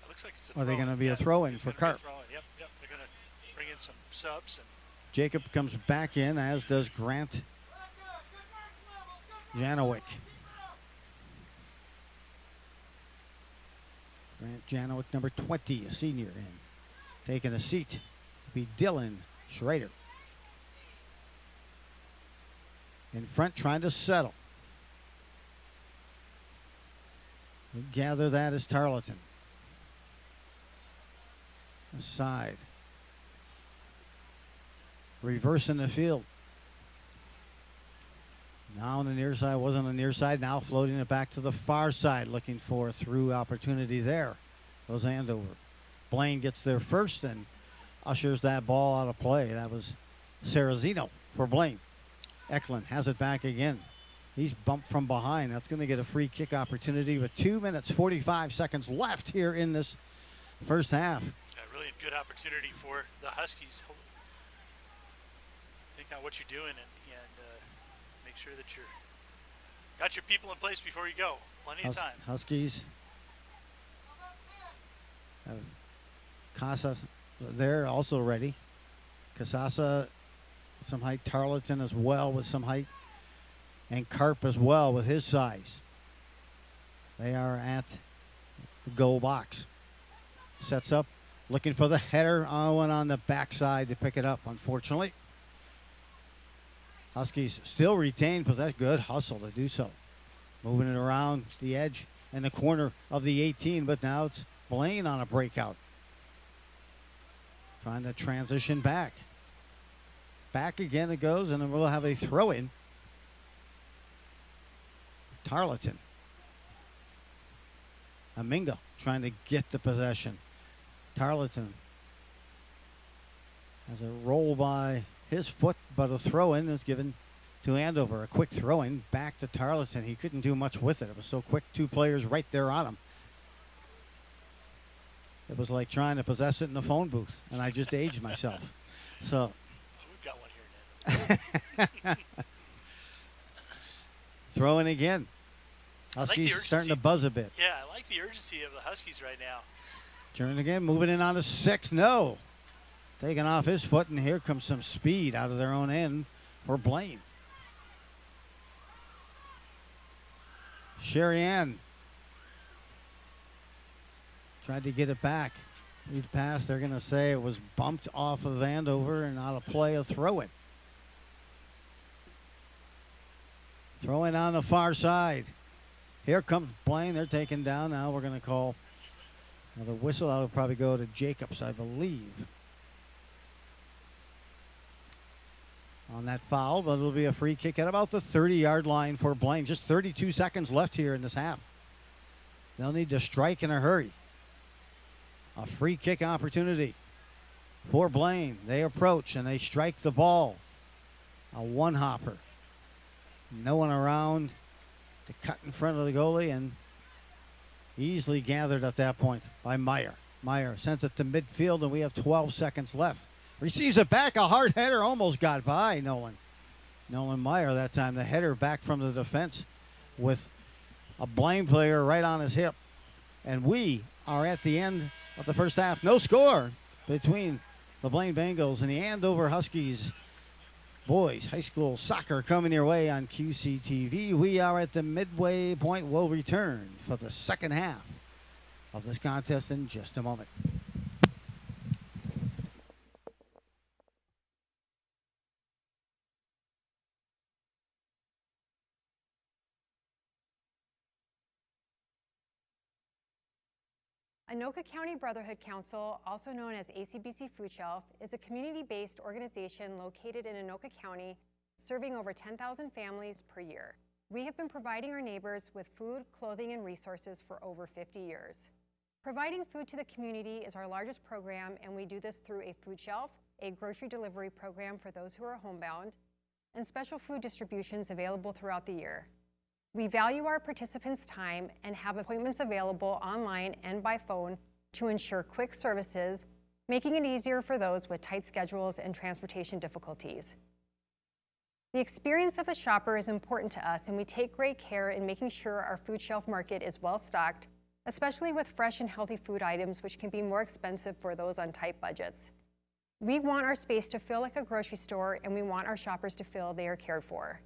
It looks like it's a Or are they throw-in. going to be Yeah, a throw-in it's for gonna be a Karp? throw-in. Yep. They're going to bring in some subs. And Jacob comes back in, as does Grant Janowick. Grant Janowick, number 20, a senior, and taking a seat will be Dylan Schrader. In front, trying to settle. We gather that is Tarleton. Aside. Reversing the field. Now on the near side, wasn't on the near side, now floating it back to the far side, looking for a through opportunity there. Goes Andover. Blaine gets there first and ushers that ball out of play. That was Serrazino for Blaine. Eklund has it back again. He's bumped from behind. That's going to get a free kick opportunity with 2 minutes, 45 seconds left here in this first half. a really good opportunity for the Huskies. Think on what you're doing and make sure that you're got your people in place before you go. Plenty of time. Huskies have Casa there also ready. Casasa, some height. Tarleton as well with some height. And Karp as well with his size. They are at the goal box. Sets up, looking for the header. Owen on the backside to pick it up, unfortunately. Huskies still retain possession. Good hustle to do so. Moving it around the edge and the corner of the 18, but now it's Blaine on a breakout. Trying to transition back. Back again it goes, and then we'll have a throw-in. Tarleton. Aminga trying to get the possession. Tarleton has a roll by his foot, but a throw-in is given to Andover. A quick throw-in back to Tarleton. He couldn't do much with it. It was so quick. Two players right there on him. It was like trying to possess it in the phone booth, and I just aged myself. So We've got one here, Ned. throwing again. I like the Huskies urgency. starting to buzz a bit. Yeah, I like the urgency of the Huskies right now. Turn again, moving in on the 6. No. Taking off his foot, and here comes some speed out of their own end for Blaine. Sherry-Ann tried to get it back. Lead pass, they're going to say it was bumped off of Andover and out of play, a throw-in. Throw-in on the far side. Here comes Blaine. They're taken down. Now we're going to call another whistle. That'll probably go to Jacobs, I believe, on that foul. But it'll be a free kick at about the 30-yard line for Blaine. Just 32 seconds left here in this half. They'll need to strike in a hurry. A free kick opportunity for Blaine. They approach and they strike the ball. A one-hopper. No one around to cut in front of the goalie, and easily gathered at that point by Meyer. Meyer sends it to midfield, and we have 12 seconds left. Receives it back. A hard header almost got by Nolan Meyer that time. The header back from the defense with a Blaine player right on his hip. And we are at the end of the first half. No score between the Blaine Bengals and the Andover Huskies. Boys high school soccer coming your way on QCTV. We are at the midway point. We'll return for the second half of this contest in just a moment. Anoka County Brotherhood Council, also known as ACBC Food Shelf, is a community-based organization located in Anoka County, serving over 10,000 families per year. We have been providing our neighbors with food, clothing, and resources for over 50 years. Providing food to the community is our largest program, and we do this through a food shelf, a grocery delivery program for those who are homebound, and special food distributions available throughout the year. We value our participants' time and have appointments available online and by phone to ensure quick services, making it easier for those with tight schedules and transportation difficulties. The experience of the shopper is important to us, and we take great care in making sure our food shelf market is well stocked, especially with fresh and healthy food items, which can be more expensive for those on tight budgets. We want our space to feel like a grocery store, and we want our shoppers to feel they are cared for.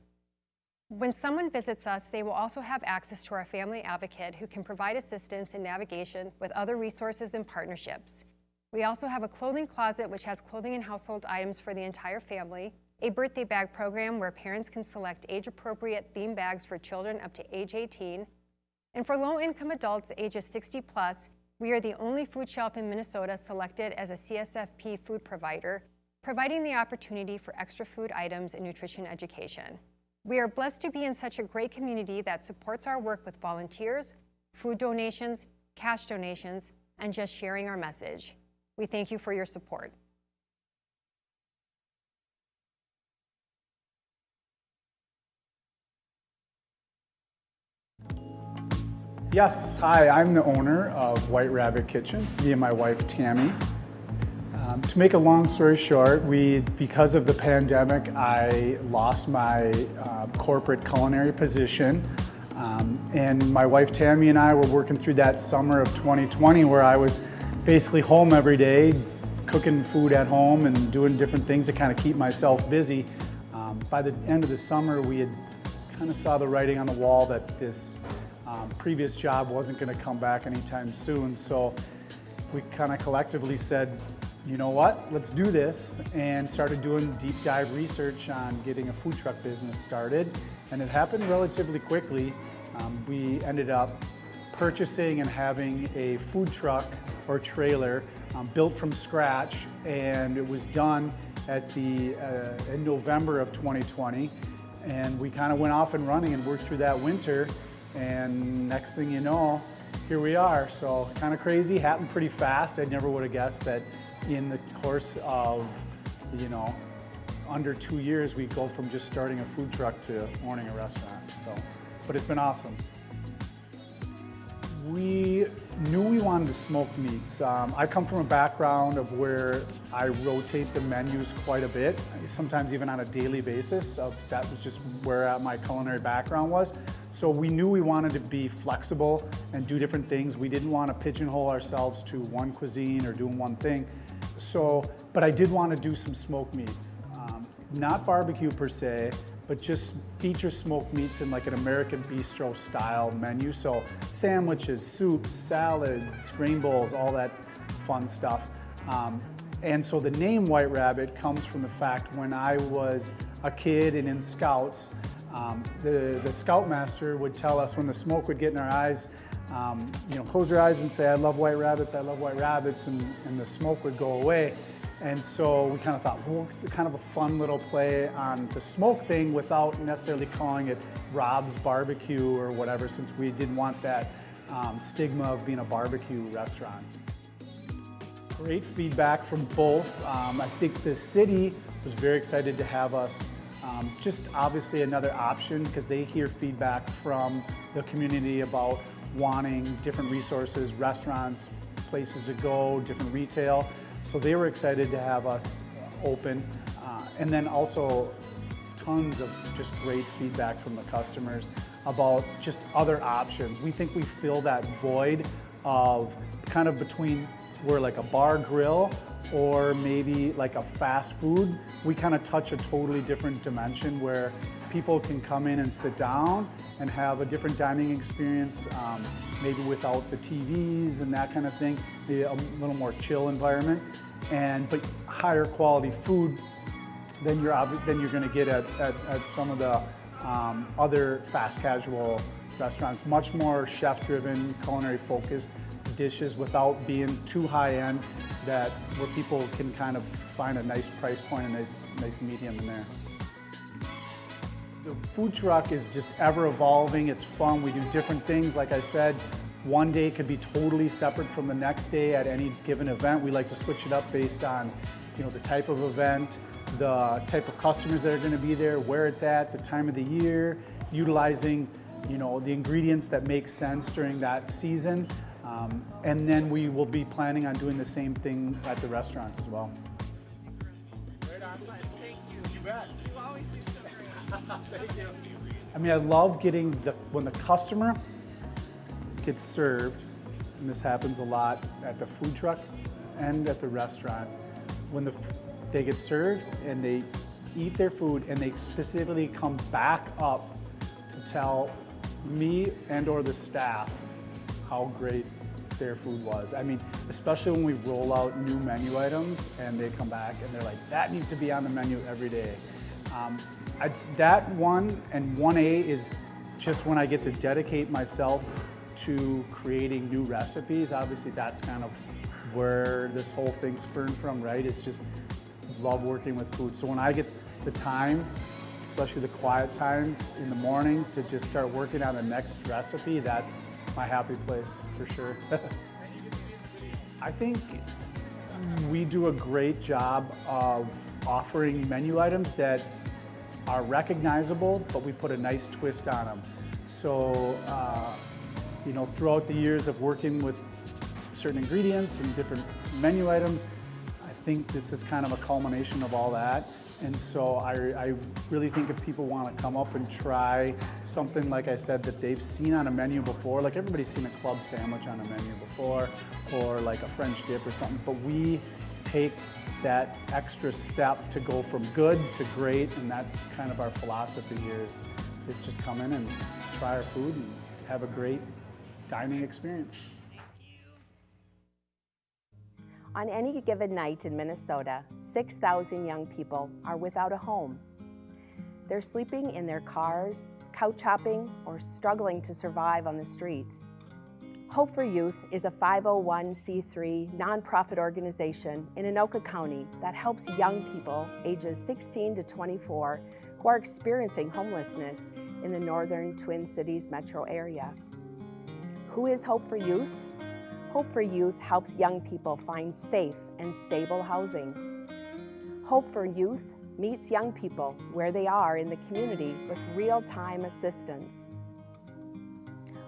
When someone visits us, they will also have access to our family advocate who can provide assistance in navigation with other resources and partnerships. We also have a clothing closet which has clothing and household items for the entire family, a birthday bag program where parents can select age-appropriate theme bags for children up to age 18, and for low-income adults ages 60 plus, we are the only food shelf in Minnesota selected as a CSFP food provider, providing the opportunity for extra food items and nutrition education. We are blessed to be in such a great community that supports our work with volunteers, food donations, cash donations, and just sharing our message. We thank you for your support. Yes, hi, I'm the owner of White Rabbit Kitchen, me and my wife Tammy. To make a long story short, because of the pandemic, I lost my corporate culinary position. And my wife Tammy and I were working through that summer of 2020 where I was basically home every day, cooking food at home and doing different things to kind of keep myself busy. By the end of the summer, we had kind of saw the writing on the wall that this previous job wasn't going to come back anytime soon. So we kind of collectively said, you know what, let's do this, and started doing deep dive research on getting a food truck business started. And it happened relatively quickly. We ended up purchasing and having a food truck or trailer built from scratch, and it was done at in November of 2020. And we kind of went off and running and worked through that winter, and next thing you know, here we are. So kind of crazy, happened pretty fast. I never would have guessed that in the course of, under 2 years, we go from just starting a food truck to owning a restaurant. So, but it's been awesome. We knew we wanted to smoke meats. I come from a background of where I rotate the menus quite a bit, sometimes even on a daily basis. That was just where my culinary background was. So we knew we wanted to be flexible and do different things. We didn't want to pigeonhole ourselves to one cuisine or doing one thing. But I did want to do some smoked meats. Not barbecue per se, but just feature smoked meats in like an American bistro style menu. So sandwiches, soups, salads, grain bowls, all that fun stuff. And so the name White Rabbit comes from the fact when I was a kid and in Scouts, the Scoutmaster would tell us when the smoke would get in our eyes, close your eyes and say, I love white rabbits, I love white rabbits, and the smoke would go away. And so we kind of thought, well, it's kind of a fun little play on the smoke thing without necessarily calling it Rob's Barbecue or whatever, since we didn't want that stigma of being a barbecue restaurant. Great feedback from both. I think the city was very excited to have us Just obviously another option because they hear feedback from the community about wanting different resources, restaurants, places to go, different retail. So they were excited to have us open. And then also tons of just great feedback from the customers about just other options. We think we fill that void of kind of between where like a bar grill or maybe like a fast food. We kind of touch a totally different dimension where people can come in and sit down and have a different dining experience, maybe without the TVs and that kind of thing, maybe a little more chill environment, but higher quality food than you're going to get at some of the other fast casual restaurants. Much more chef-driven, culinary-focused dishes without being too high-end, where people can kind of find a nice price point, a nice medium in there. The food truck is just ever evolving. It's fun. We do different things. Like I said, one day could be totally separate from the next day at any given event. We like to switch it up based on, the type of event, the type of customers that are going to be there, where it's at, the time of the year, utilizing, the ingredients that make sense during that season. And then we will be planning on doing the same thing at the restaurant as well. Right on, thank you. You bet. You always do so great. Thank you. I mean, I love when the customer gets served, and this happens a lot at the food truck and at the restaurant, when they get served and they eat their food and they specifically come back up to tell me and or the staff how great their food was. I mean, especially when we roll out new menu items and they come back and they're like, that needs to be on the menu every day. That one and 1A is just when I get to dedicate myself to creating new recipes. Obviously that's kind of where this whole thing spurned from, right? It's just love working with food. So when I get the time, especially the quiet time in the morning, to just start working on the next recipe, that's my happy place for sure. I think we do a great job of offering menu items that are recognizable, but we put a nice twist on them. So, throughout the years of working with certain ingredients and different menu items, I think this is kind of a culmination of all that. And so I really think if people want to come up and try something, like I said, that they've seen on a menu before, like everybody's seen a club sandwich on a menu before, or like a French dip or something, but we take that extra step to go from good to great, and that's kind of our philosophy here is just come in and try our food and have a great dining experience. On any given night in Minnesota, 6,000 young people are without a home. They're sleeping in their cars, couch hopping, or struggling to survive on the streets. Hope for Youth is a 501c3 nonprofit organization in Anoka County that helps young people ages 16 to 24 who are experiencing homelessness in the northern Twin Cities metro area. Who is Hope for Youth? Hope for Youth helps young people find safe and stable housing. Hope for Youth meets young people where they are in the community with real-time assistance.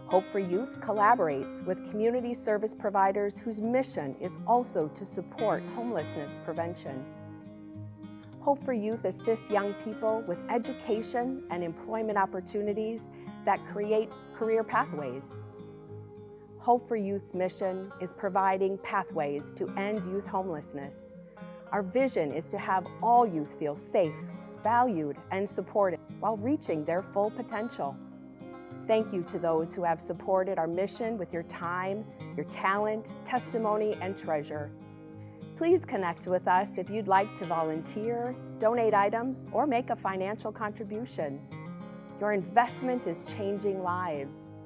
Hope for Youth collaborates with community service providers whose mission is also to support homelessness prevention. Hope for Youth assists young people with education and employment opportunities that create career pathways. Hope for Youth's mission is providing pathways to end youth homelessness. Our vision is to have all youth feel safe, valued, and supported while reaching their full potential. Thank you to those who have supported our mission with your time, your talent, testimony, and treasure. Please connect with us if you'd like to volunteer, donate items, or make a financial contribution. Your investment is changing lives.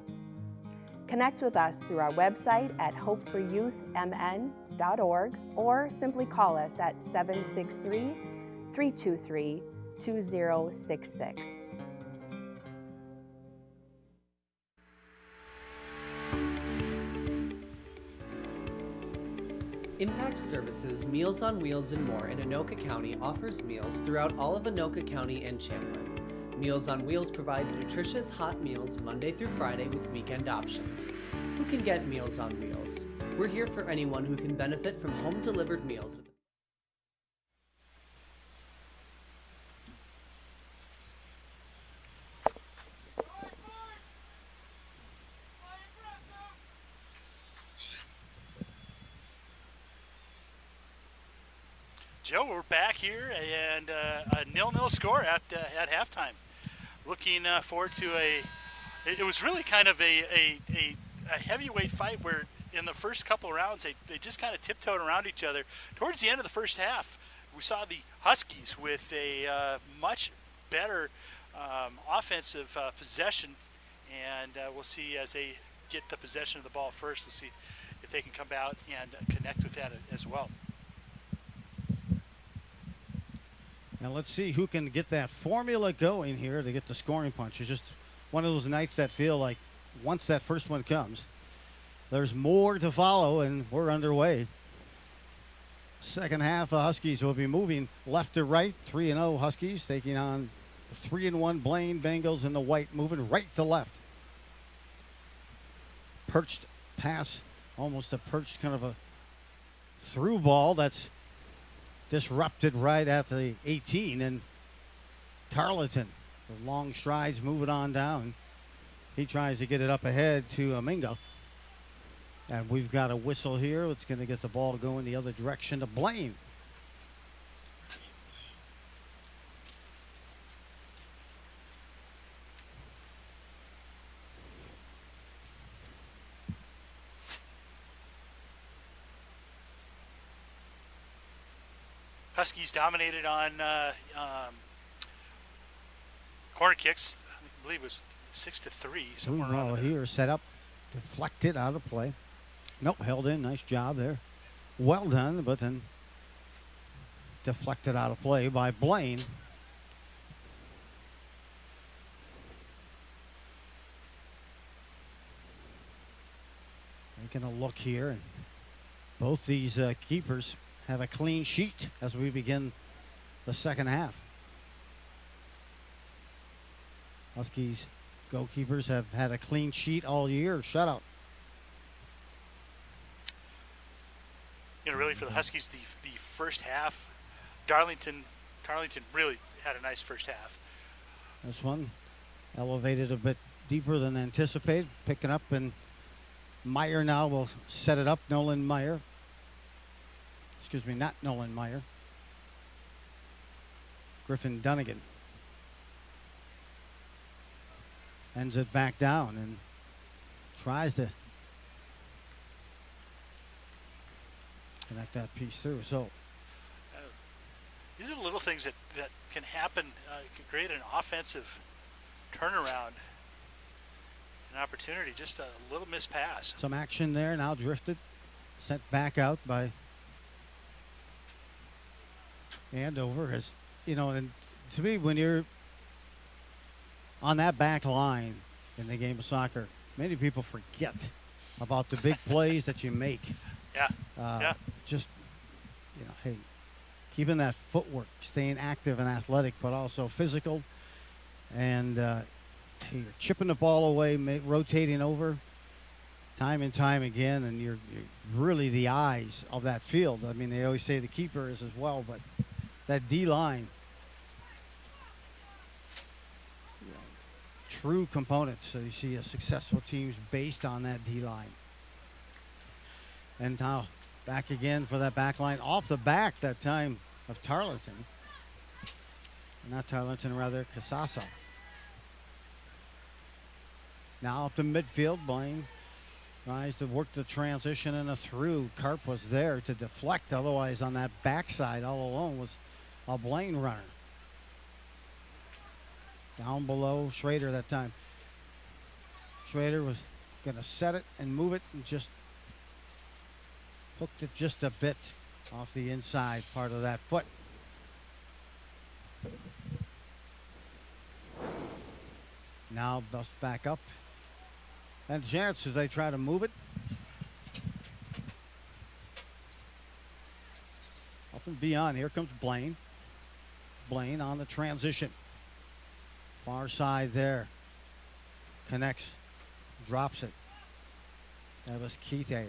Connect with us through our website at hopeforyouthmn.org or simply call us at 763-323-2066. Impact Services, Meals on Wheels and More in Anoka County offers meals throughout all of Anoka County and Champlin. Meals on Wheels provides nutritious hot meals Monday through Friday with weekend options. Who can get Meals on Wheels? We're here for anyone who can benefit from home-delivered meals. Joe, we're back here, and a 0-0 score at halftime. Looking forward to it was really kind of a heavyweight fight where in the first couple of rounds they just kind of tiptoed around each other. Towards the end of the first half, we saw the Huskies with a much better offensive possession, and we'll see as they get the possession of the ball first. We'll see if they can come out and connect with that as well. Now let's see who can get that formula going here to get the scoring punch. It's just one of those nights that feel like once that first one comes, there's more to follow, and we're underway. Second half, the Huskies will be moving left to right. 3-0 Huskies taking on 3-1 Blaine Bengals in the white, moving right to left. Perched pass, almost a perched kind of a through ball that's disrupted right at the 18, and Tarleton, the long strides, moving on down. He tries to get it up ahead to Aminga. And we've got a whistle here. It's going to get the ball going the other direction to Blaine. Huskies dominated on corner kicks. I believe it was 6-3. Somewhere around there. Here, set up, deflected out of play. Nope, held in. Nice job there. Well done, but then deflected out of play by Blaine. Taking a look here, and both these keepers have a clean sheet as we begin the second half. Huskies goalkeepers have had a clean sheet all year. Shutout. You know, really for the Huskies, the first half, Tarleton really had a nice first half. This one elevated a bit deeper than anticipated. Picking up, and Meyer now will set it up. Nolan Meyer. Excuse me, not Nolan Meyer. Griffin Dunnigan. Ends it back down and tries to connect that piece through. So these are the little things that can happen, can create an offensive turnaround, an opportunity, just a little missed pass. Some action there, now drifted, sent back out by Andover. As you know, and to me, when you're on that back line in the game of soccer, many people forget about the big plays that you make. Yeah. Just, you know, hey, keeping that footwork, staying active and athletic, but also physical. And hey, you're chipping the ball away, rotating over time and time again, and you're really the eyes of that field. I mean, they always say the keeper is as well, but that D-line, true components. So you see a successful teams based on that D-line. And now back again for that back line. Off the back that time of Tarleton. Not Tarleton, rather Casasa. Now up to midfield. Blaine tries to work the transition and a through. Karp was there to deflect. Otherwise on that backside all alone was a Blaine runner. Down below Schrader that time. Schrader was going to set it and move it and just hooked it just a bit off the inside part of that foot. Now bust back up. And chance as they try to move it. Nothing beyond. Here comes Blaine. Blaine on the transition. Far side there. Connects. Drops it. That was Keithe.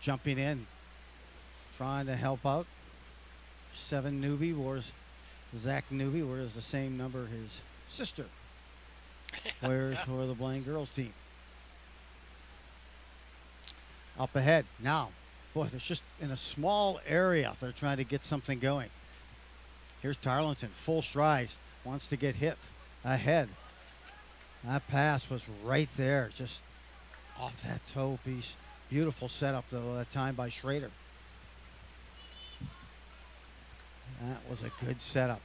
Jumping in. Trying to help out. 7 Newby wears Zach Newby wears the same number his sister wears for the Blaine girls team. Up ahead now. Boy, it's just in a small area. They're trying to get something going. Here's Tarleton, full strides, wants to get hit ahead. That pass was right there, just off that toe piece. Beautiful setup though that time by Schrader. That was a good setup.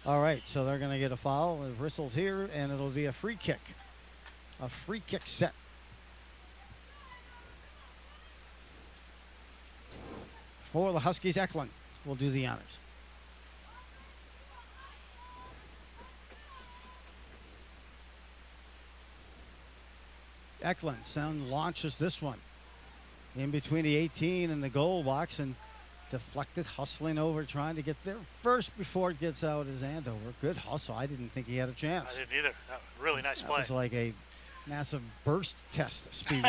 All right, so they're going to get a foul. It whistles here, and it'll be a free kick. A free kick set. For the Huskies, Eklund will do the honors. Eklund launches this one in between the 18 and the goal box and deflected, hustling over, trying to get there first before it gets out is Andover. Good hustle. I didn't think he had a chance. I didn't either. That was a really nice play. It was like a massive burst test speed.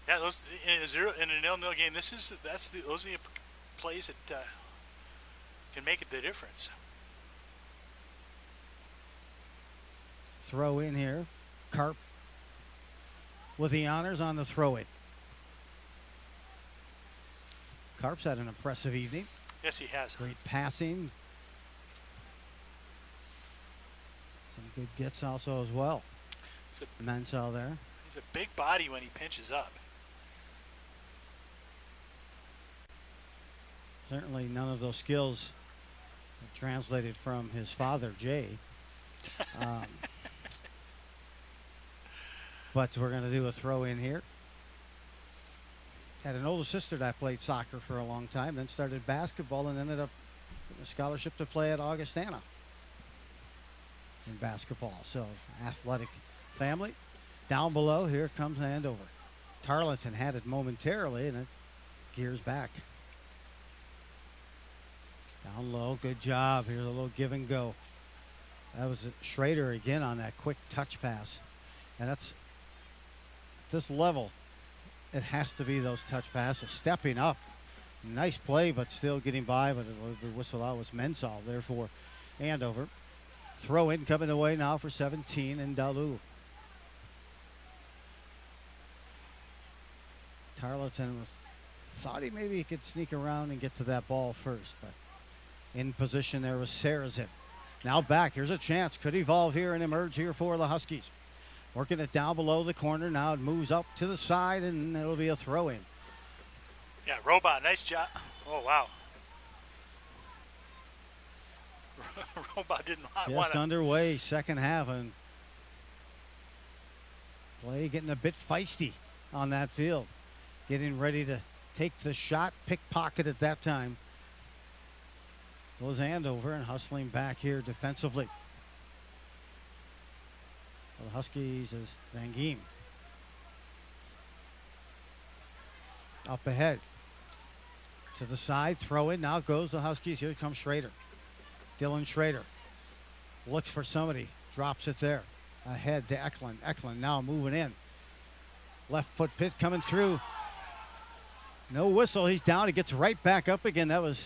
Yeah, those in a 0-0 game. Those are the plays that can make it the difference. Throw in here. Karp with the honors on the throw in. Karp's had an impressive evening. Yes, he has. Great passing. Some good gets also as well. Mansell there. He's a big body when he pinches up. Certainly none of those skills are translated from his father, Jay. But we're going to do a throw in here. Had an older sister that played soccer for a long time, then started basketball and ended up getting a scholarship to play at Augustana in basketball. So athletic family. Down below, here comes Andover. Tarleton had it momentarily and it gears back. Down low, good job. Here's a little give and go. That was Schrader again on that quick touch pass. And that's this level, it has to be those touch passes. Stepping up. Nice play, but still getting by, but the whistle out was Mensah there for Andover. Throw in coming away now for 17 and Dalu. Tarleton thought he maybe could sneak around and get to that ball first, but in position there was Sarazin. Now back, here's a chance. Could evolve here and emerge here for the Huskies. Working it down below the corner. Now it moves up to the side and it'll be a throw in. Yeah, Robot, nice job. Oh, wow. Robot did not want to. Just underway, second half, and play getting a bit feisty on that field. Getting ready to take the shot, pickpocket at that time. Goes Andover and hustling back here defensively. Well, the Huskies is Van Geem. Up ahead. To the side, throw in. Now goes the Huskies. Here comes Schrader. Dylan Schrader looks for somebody. Drops it there. Ahead to Eklund. Eklund now moving in. Left foot pit coming through. No whistle. He's down. He gets right back up again. That was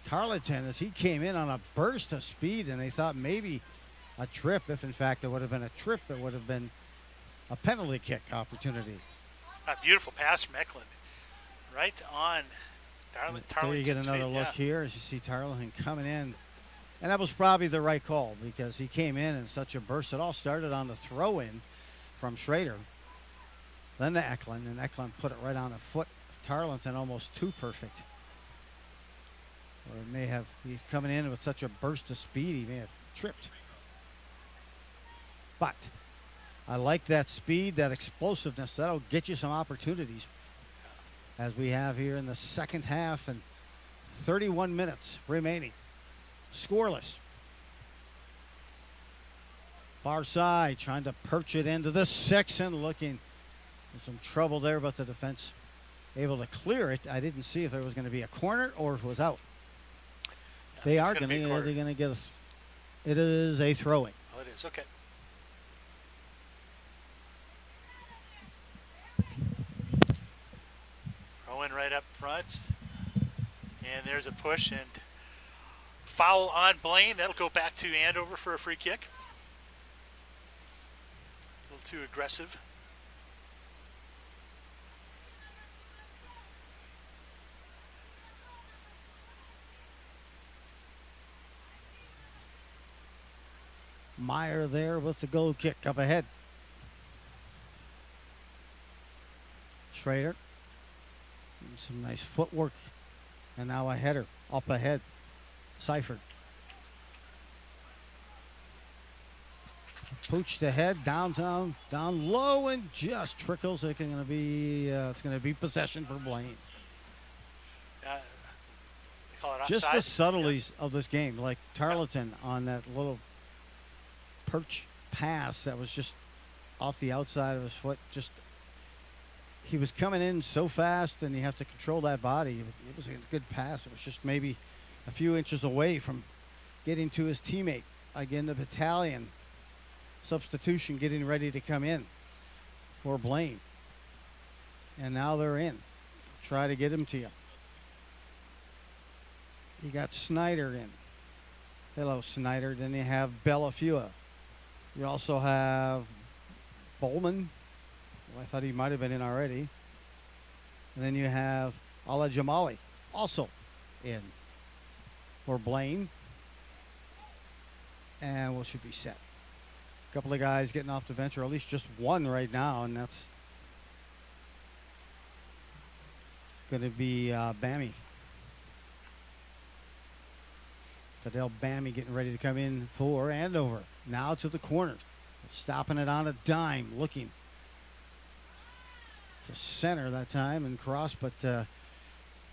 Tarleton as he came in on a burst of speed, and they thought maybe a trip. If in fact it would have been a trip, it would have been a penalty kick opportunity. A beautiful pass from Eklund. Right on Tarleton's There you get another look here as you see Tarleton coming in. And that was probably the right call because he came in such a burst. It all started on the throw-in from Schrader. Then to Eklund, and Eklund put it right on the foot. Tarleton almost too perfect. Or it may have, he's coming in with such a burst of speed, he may have tripped. But I like that speed, that explosiveness. That'll get you some opportunities as we have here in the second half and 31 minutes remaining. Scoreless. Far side, trying to perch it into the 6 and looking for some trouble there, but the defense able to clear it. I didn't see if there was going to be a corner or if it was out. They are going to get us. It is a throw-in. Oh, it is. Okay. Throw-in right up front. And there's a push and foul on Blaine. That'll go back to Andover for a free kick. A little too aggressive. Meyer there with the goal kick up ahead. Schrader. Some nice footwork. And now a header up ahead. Seifert. Pooched ahead, downtown, down low, and just trickles. It's going to be possession for Blaine. They call it offside. Just the subtleties of this game, like Tarleton on that little perch pass that was just off the outside of his foot. Just he was coming in so fast, and you have to control that body. It was a good pass. It was just maybe a few inches away from getting to his teammate. Again, the battalion substitution getting ready to come in for Blaine. And now they're in. Try to get him to you. You got Snyder in. Hello, Snyder. Then you have Bellafua. You also have Bowman. Well, I thought he might have been in already. And then you have Ala Jamali also in for Blaine. And we should be set. A couple of guys getting off the bench, or at least just one right now, and that's going to be Bammy. Fidel Bammy getting ready to come in for Andover. Now to the corner. Stopping it on a dime. Looking to center that time and cross, but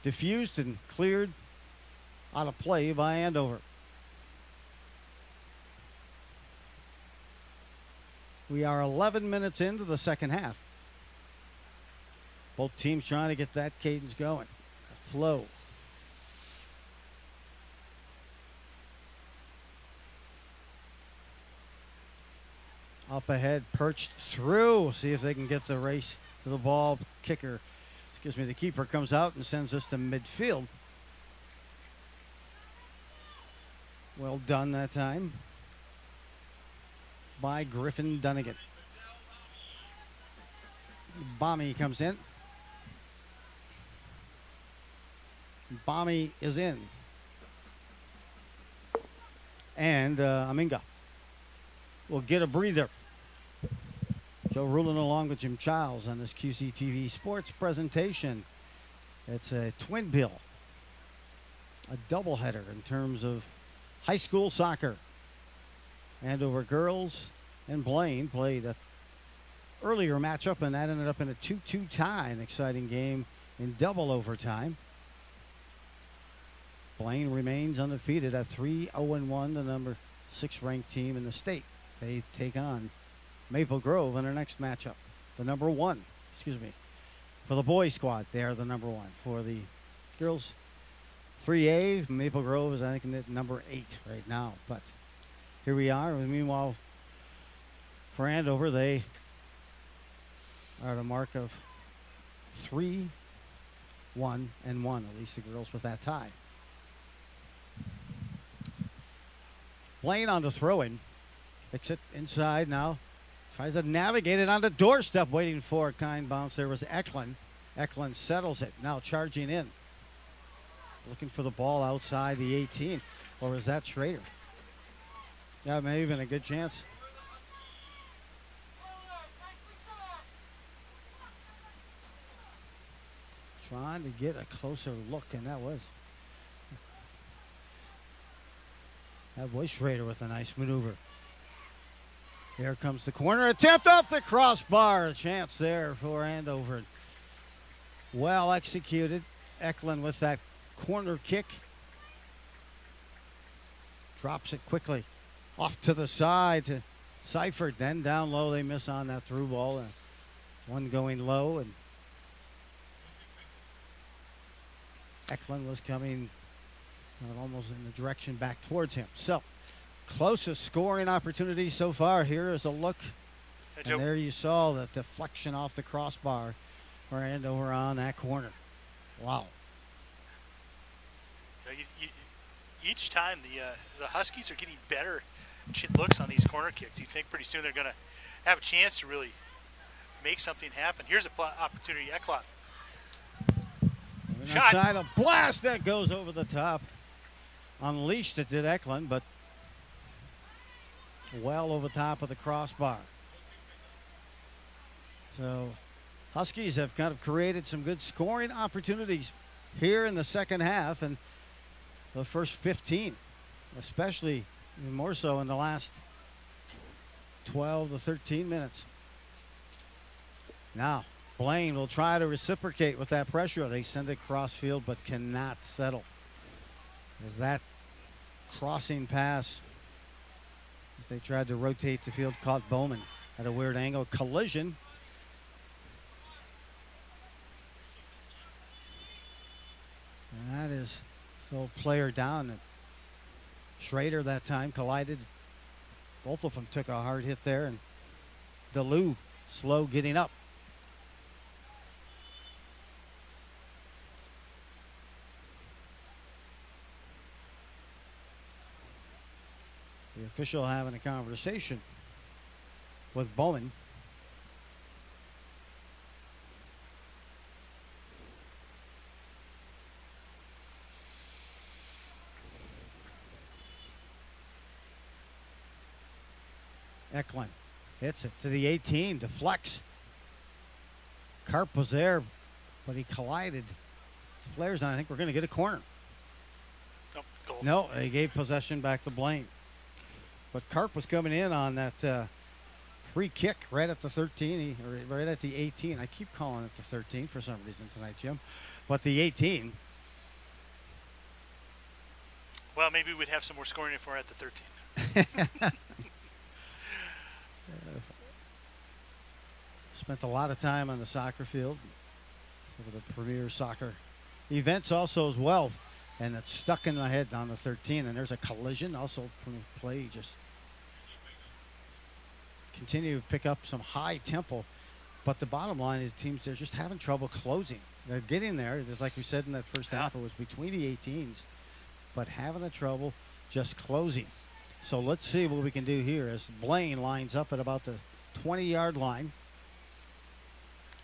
diffused and cleared out of play by Andover. We are 11 minutes into the second half. Both teams trying to get that cadence going. A flow. Up ahead, perched through. See if they can get the race to the ball. Kicker, the keeper comes out and sends this to midfield. Well done that time by Griffin Dunnigan. Bommy comes in. Bommy is in. And Aminga will get a breather. Joe Rulin along with Jim Childs on this QCTV sports presentation. It's a twin bill, a doubleheader in terms of high school soccer. Andover girls and Blaine played an earlier matchup, and that ended up in a 2-2 tie, an exciting game in double overtime. Blaine remains undefeated at 3-0-1, the number 6 ranked team in the state. They take on Maple Grove in their next matchup. The number 1, for the boys squad, they are the number 1. For the girls, 3A, Maple Grove is, I think, at number 8 right now. But here we are. Meanwhile, for Andover, they are at a mark of 3-1-1, at least the girls with that tie. Blaine on the throw-in. Picks it inside now. Tries to navigate it on the doorstep, waiting for a kind bounce. There was Eklund. Eklund settles it. Now charging in. Looking for the ball outside the 18. Or is that Schrader? Yeah, it may have been a good chance. Trying to get a closer look, and that was Schrader with a nice maneuver. Here comes the corner attempt off the crossbar. A chance there for Andover. Well executed. Eklund with that corner kick. Drops it quickly off to the side to Seifert then down low. They miss on that through ball. And one going low, and Eklund was coming almost in the direction back towards him. So, closest scoring opportunity so far. Here is a look. And there you saw the deflection off the crossbar for Andover on that corner. Wow. Each time the Huskies are getting better looks on these corner kicks. You think pretty soon they're going to have a chance to really make something happen. Here's an opportunity. Eklund. Shot. Outside, a blast that goes over the top. Unleashed it did Eklund, but well over top of the crossbar. So Huskies have kind of created some good scoring opportunities here in the second half, and the first 15, especially more so in the last 12 to 13 minutes. Now, Blaine will try to reciprocate with that pressure. They send it cross field, but cannot settle. As that crossing pass, they tried to rotate the field, caught Bowman at a weird angle. Collision. And that is so player down. Schrader that time collided. Both of them took a hard hit there, and DeLue slow getting up. The official having a conversation with Bowman. Eklund hits it to the 18, deflects. Karp was there, but he collided. Players, and I think we're going to get a corner. Nope, goal. No, they gave possession back to Blaine. But Karp was coming in on that free kick right at the 13, or right at the 18. I keep calling it the 13 for some reason tonight, Jim. But the 18. Well, maybe we'd have some more scoring if we're at the 13. Spent a lot of time on the soccer field, some of the premier soccer events also as well, and it's stuck in my head on the 13. And there's a collision also from the play. Just continue to pick up some high tempo, but the bottom line is teams, they're just having trouble closing. They're getting there. Just like we said in that first half, it was between the 18s, but having a trouble just closing. So let's see what we can do here as Blaine lines up at about the 20-yard line.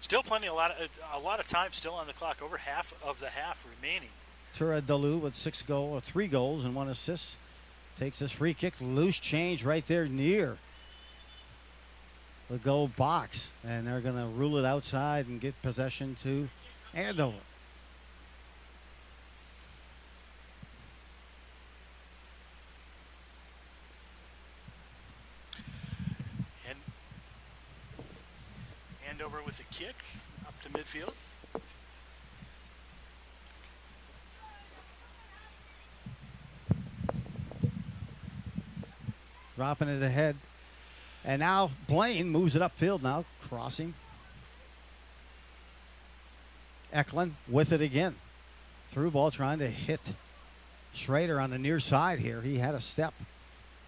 Still plenty, a lot of time still on the clock. Over half of the half remaining. Tura DeLue with 3 goals and 1 assist. Takes this free kick, loose change right there near the goal box, and they're going to rule it outside and get possession to Andover. And Andover with a kick up to midfield. Dropping it ahead. And now Blaine moves it upfield now, crossing. Eklund with it again. Through ball trying to hit Schrader on the near side here. He had a step,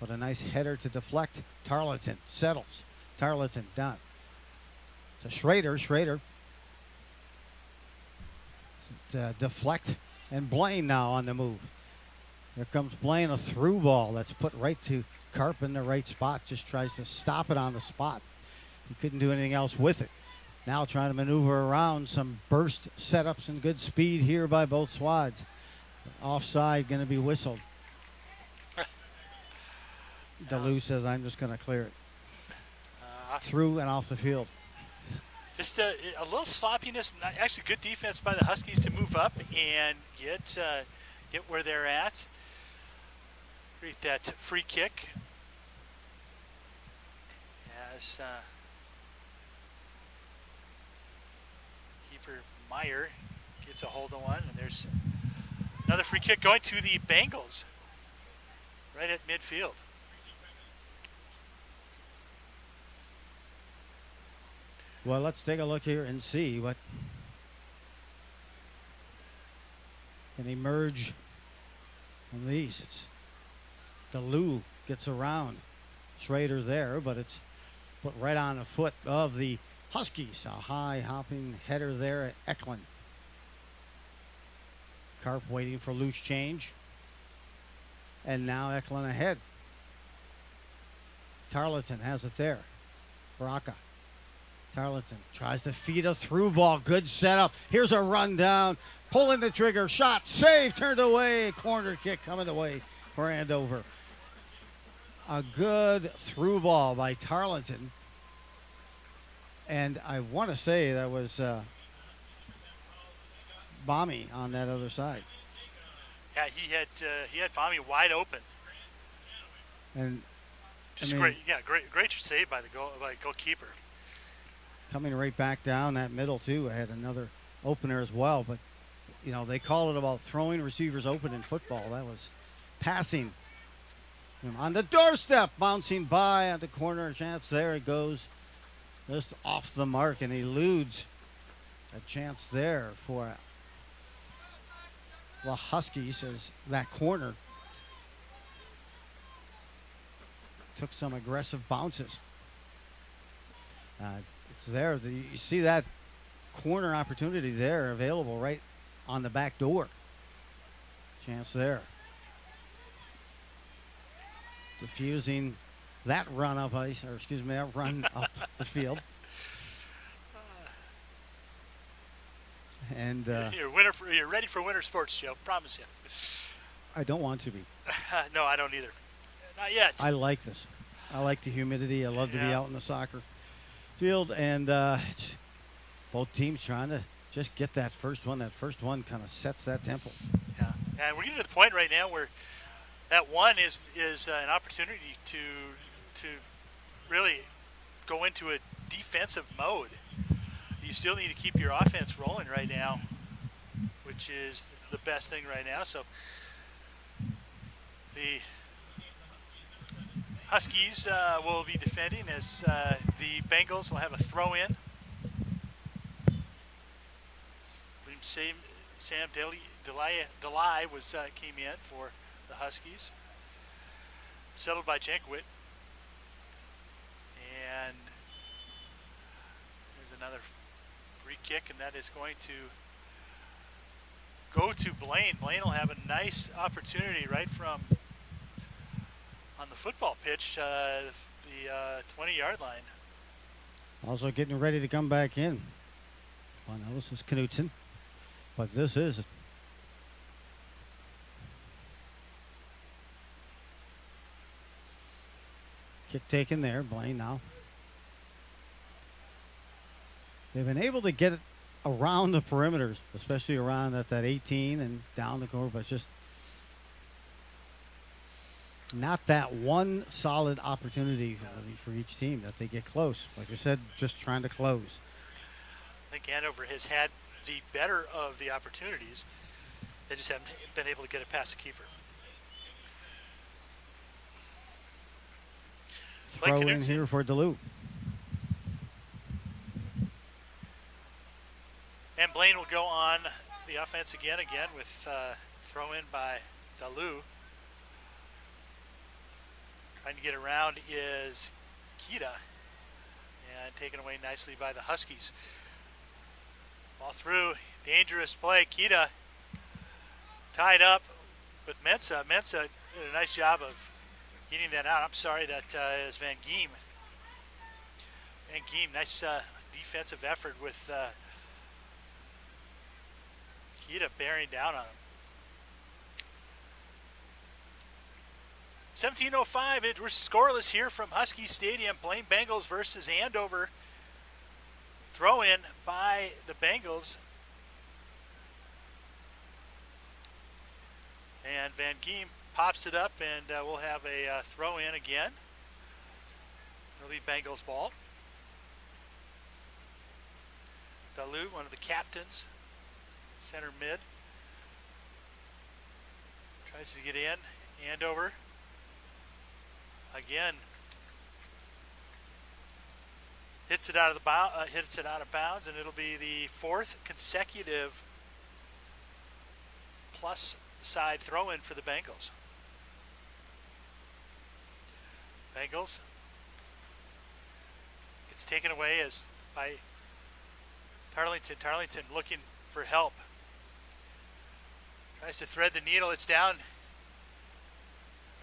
but a nice header to deflect. Tarleton settles. Tarleton down to Schrader. Schrader to deflect, and Blaine now on the move. Here comes Blaine, a through ball that's put right to Karp in the right spot. Just tries to stop it on the spot. He couldn't do anything else with it. Now trying to maneuver around some burst setups and good speed here by both squads. Offside going to be whistled. DeLue says, I'm just going to clear it. Through and off the field. Just a little sloppiness. Actually, good defense by the Huskies to move up and get where they're at. Create that free kick. As keeper Meyer gets a hold of one, and there's another free kick going to the Bengals right at midfield. Well, let's take a look here and see what can emerge from these. It's DeLu gets around Schrader there, but it's put right on the foot of the Huskies. A high hopping header there at Eklund. Karp waiting for loose change. And now Eklund ahead. Tarleton has it there. Baraka. Tarleton tries to feed a through ball. Good setup. Here's a run down. Pulling the trigger. Shot. Save. Turned away. Corner kick coming away for Andover. A good through ball by Tarleton. And I want to say that was Bommy on that other side. Yeah, he had Bommy wide open. And just great save by the goalkeeper. Coming right back down that middle too. I had another opener as well, but you know, they call it about throwing receivers open in football. That was passing. On the doorstep, bouncing by on the corner chance. There it goes. Just off the mark and eludes a chance there for the Huskies as that corner took some aggressive bounces. It's there. You see that corner opportunity there available right on the back door. Chance there. Diffusing that run up ice, or excuse me, that run up the field. And you're ready for winter sports, Joe. Promise you. I don't want to be. No, I don't either. Not yet. I like this. I like the humidity. I love to be out in the soccer field, and both teams trying to just get that first one. That first one kind of sets that tempo. Yeah, and we're getting to the point right now where that one is an opportunity to really go into a defensive mode. You still need to keep your offense rolling right now, which is the best thing right now. So the Huskies will be defending as the Bengals will have a throw-in. Sam Delay came in for the Huskies, settled by Jenkwit. And there's another free kick, and that is going to go to Blaine. Blaine will have a nice opportunity right from on the football pitch, the 20-yard line. Also getting ready to come back in. Well, now this is Knutson, but this is kick taken there. Blaine now. They've been able to get it around the perimeters, especially around at that 18 and down the court, but just not that one solid opportunity for each team that they get close. Like I said, just trying to close. I think Andover has had the better of the opportunities. They just haven't been able to get it past the keeper. Throw in here for DeLu. And Blaine will go on the offense again with throw in by DeLu. Trying to get around is Kita, and taken away nicely by the Huskies. Ball through, dangerous play. Kita tied up with Mensah. Mensah did a nice job of getting that out. I'm sorry, that is Van Geem. Van Geem, nice defensive effort with Kita bearing down on him. 17:05, we're scoreless here from Husky Stadium. Blaine Bengals versus Andover. Throw in by the Bengals. And Van Geem pops it up, and we'll have a throw in again. It'll be Bengals ball. DeLu, one of the captains, center mid, tries to get in. Andover again hits it out of bounds, and it'll be the 4th consecutive plus side throw-in for the Bengals. Bengals gets taken away by Tarleton. Tarleton looking for help. Tries to thread the needle. It's down.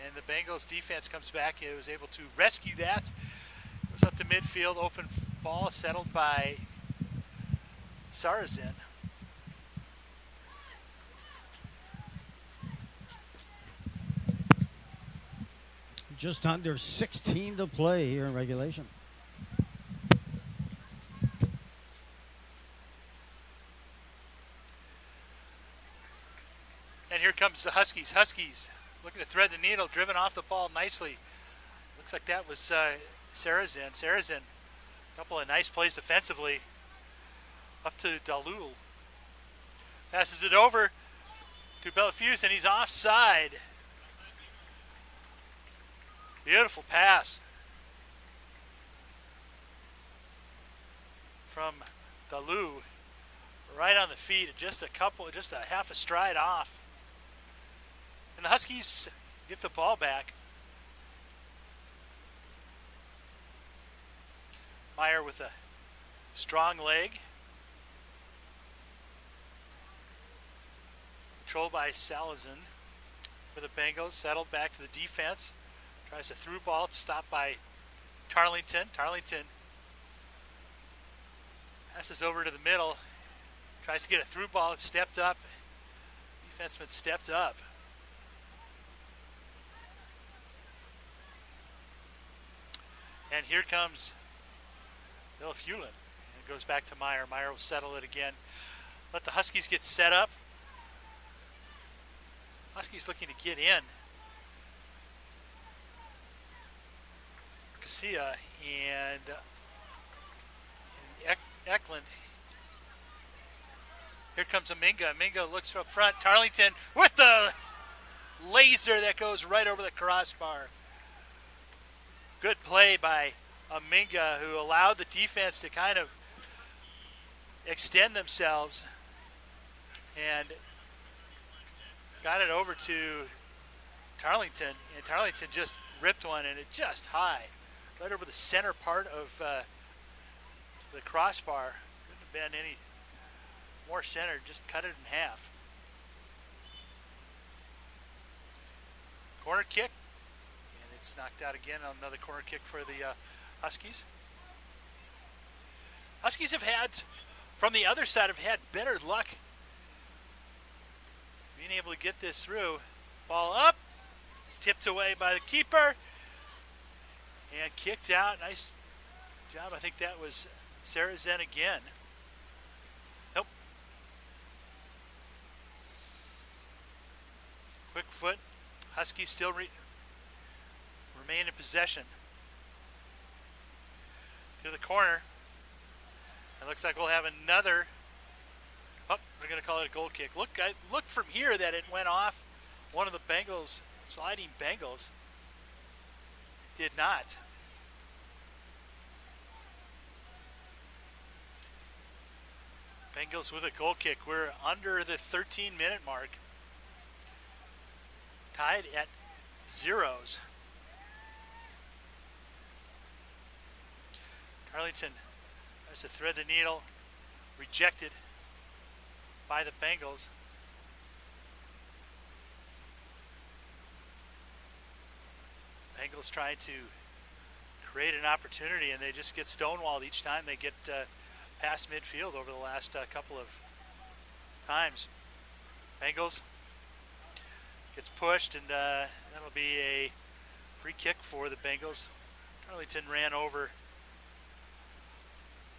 And the Bengals defense comes back. It was able to rescue that. Goes up to midfield. Open ball settled by Sarazin. Just under 16 to play here in regulation. And here comes the Huskies. Huskies looking to thread the needle, driven off the ball nicely. Looks like that was Sarazin. Sarazin, a couple of nice plays defensively. Up to Dalul. Passes it over to Belafuse, and he's offside. Beautiful pass from Dalul, right on the feet, just a half a stride off. And the Huskies get the ball back. Meyer with a strong leg. Controlled by Salazin for the Bengals. Settled back to the defense. Tries a through ball, stopped by Tarleton. Tarleton passes over to the middle. Tries to get a through ball. It stepped up. Defenseman stepped up. And here comes Villafulin. It goes back to Meyer. Meyer will settle it again. Let the Huskies get set up. Huskies looking to get in. Casilla and Eklund. Here comes Aminga. Aminga looks up front. Tarleton with the laser that goes right over the crossbar. Good play by Aminga, who allowed the defense to kind of extend themselves and got it over to Tarleton. And Tarleton just ripped one, and it just high, right over the center part of the crossbar. Couldn't have been any more centered, just cut it in half. Corner kick, and it's knocked out again. Another corner kick for the Huskies. Huskies have had, from the other side, have had better luck being able to get this through. Ball up, tipped away by the keeper, and kicked out. Nice job. I think that was Sarazin again. Nope. Quick foot. Huskies still remain in possession. To the corner. It looks like we'll have another. Oh, we're going to call it a goal kick. Look from here that it went off one of the Bengals, sliding Bengals. Did not. Bengals with a goal kick. We're under the 13-minute mark. Tied at zeros. Tarleton tries to thread the needle. Rejected by the Bengals. Bengals trying to create an opportunity, and they just get stonewalled each time they get past midfield over the last couple of times. Bengals gets pushed, and that'll be a free kick for the Bengals. Tarleton ran over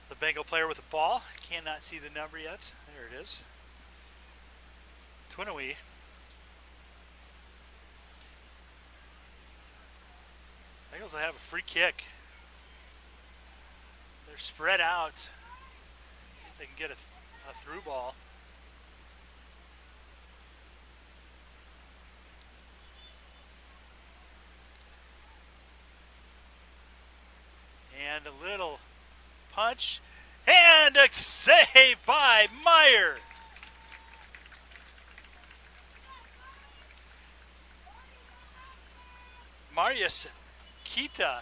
the Bengal player with the ball. Cannot see the number yet. There it is. Twinawee. Bengals will have a free kick. They're spread out. See if they can get a through ball. And a little punch, and a save by Meyer. Marius Kita.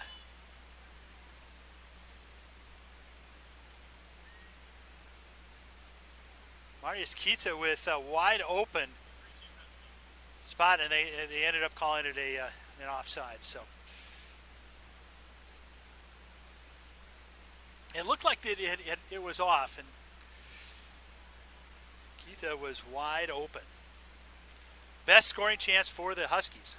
Marius Kita with a wide open spot, and they ended up calling it an offside. So it looked like it was off, and Kita was wide open. Best scoring chance for the Huskies.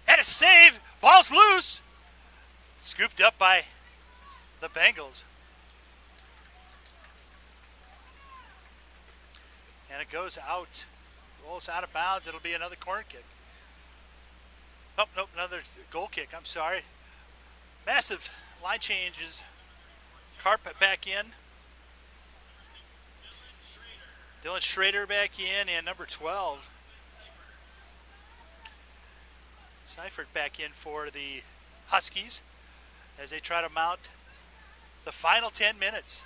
And a save. Ball's loose. Scooped up by the Bengals. And it goes out. Rolls out of bounds. It'll be another corner kick. Oh, nope, another goal kick. I'm sorry. Massive line changes. Carpet back in. Dylan Schrader back in, and number 12. Seifert back in for the Huskies as they try to mount the final 10 minutes.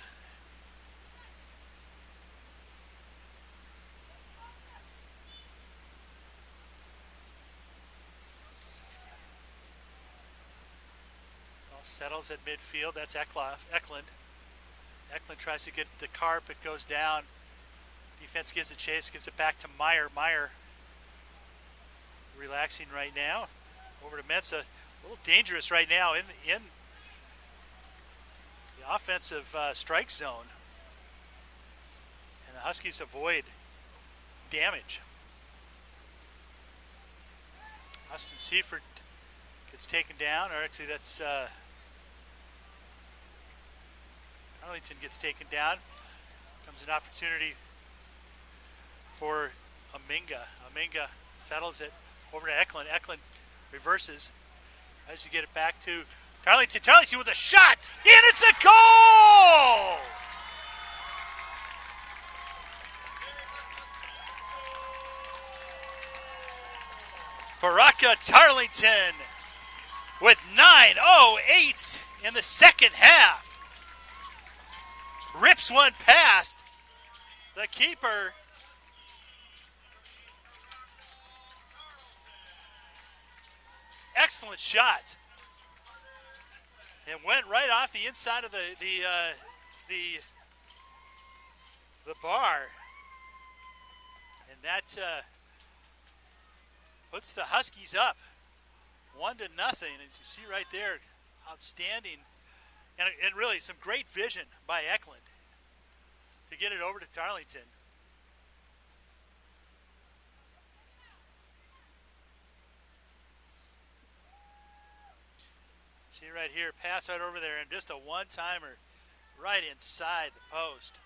Ball settles at midfield. That's Eklund. Eklund tries to get the carp. It goes down. Defense gives a chase, gives it back to Meyer. Meyer relaxing right now. Over to Mensa. A little dangerous right now in the offensive strike zone. And the Huskies avoid damage. Austin Seifert gets taken down, or actually that's Arlington gets taken down. Comes an opportunity for Aminga. Aminga settles it over to Eklund. Eklund reverses. As you get it back to Tarlington. Tarlington with a shot, and it's a goal! Baraka Tarlington with 9:08 in the second half. Rips one past the keeper. Excellent shot. It went right off the inside of the bar, and that puts the Huskies up 1-0. As you see right there, outstanding, and really some great vision by Eklund to get it over to Tarlington. See right here, pass right over there, and just a one-timer right inside the post.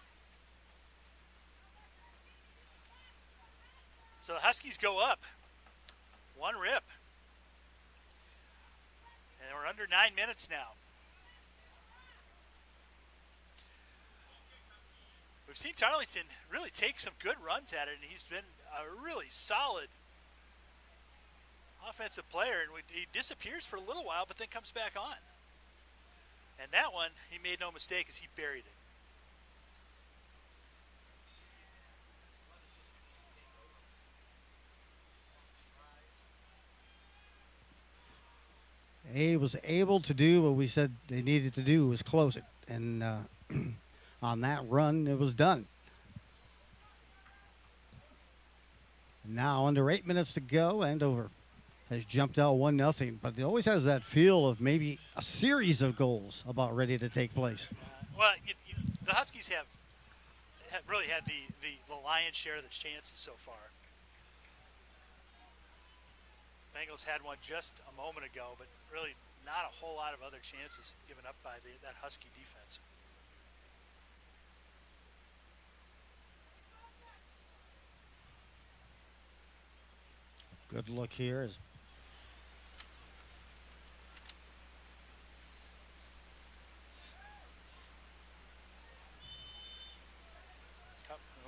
So the Huskies go up. One rip. And we're under 9 minutes now. We've seen Tarlington really take some good runs at it, and he's been a really solid offensive player, and he disappears for a little while, but then comes back on. And that one, he made no mistake as he buried it. He was able to do what we said they needed to do, was close it. And on that run, it was done. Now under 8 minutes to go, Andover has jumped out 1-0, but it always has that feel of maybe a series of goals about ready to take place. Well, the Huskies have really had the lion's share of the chances so far. Bengals had one just a moment ago, but really not a whole lot of other chances given up by that Husky defense. Good look here.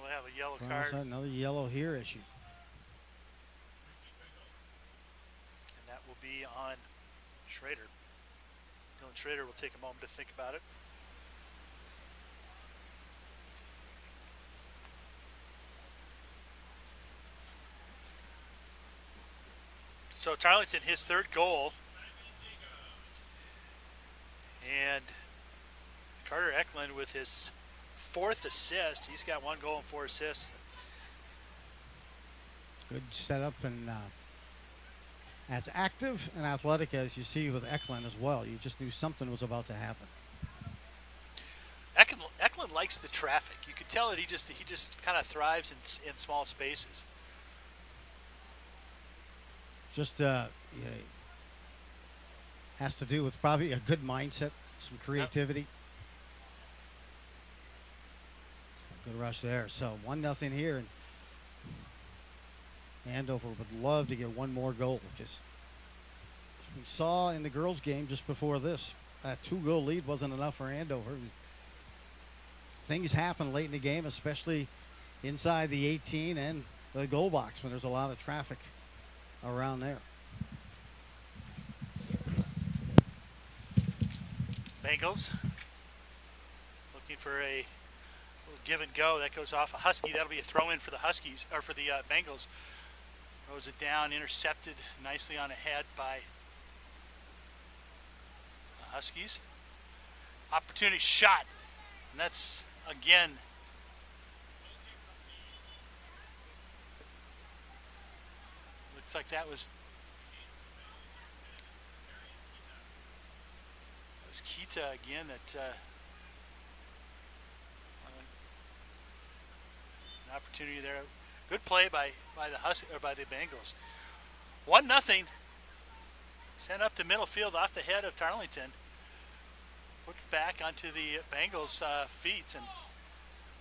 We'll have a yellow card. Another yellow here issue. be on Schrader. Dylan Schrader will take a moment to think about it. So Tarleton, his third goal. And Carter Eklund with his fourth assist. He's got 1 goal and 4 assists. Good setup and as active and athletic as you see with Eklund as well. You just knew something was about to happen. Eklund likes the traffic. You can tell that he just kind of thrives in small spaces. Just has to do with probably a good mindset, some creativity. Good rush there. So 1-0 here, and Andover would love to get one more goal. Just we saw in the girls' game just before this, that 2-goal lead wasn't enough for Andover. Things happen late in the game, especially inside the 18 and the goal box when there's a lot of traffic around there. Bengals looking for a little give and go. That goes off a Husky. That'll be a throw in for the Huskies, or for the Bengals. Throws it down, intercepted nicely on ahead by the Huskies. Opportunity shot, and that's again looks like that was Kita again. That an opportunity there. Good play by the Bengals. 1-0. Sent up to middle field off the head of Tarleton. Put it back onto the Bengals' feet, and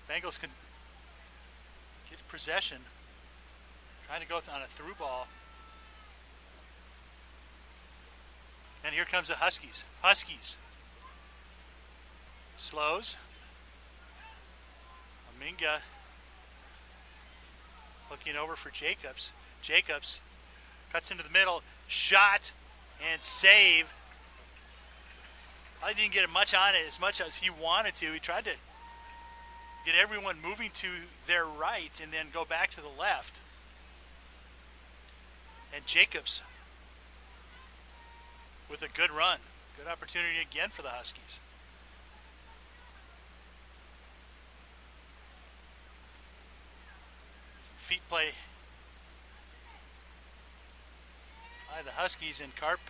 Bengals can get possession. Trying to go on a through ball. And here comes the Huskies. Huskies. Slows. Aminga looking over for Jacobs. Jacobs cuts into the middle. Shot and save. I didn't get much on it as much as he wanted to. He tried to get everyone moving to their right and then go back to the left. And Jacobs with a good run. Good opportunity again for the Huskies. Some feet play by the Huskies, and Karp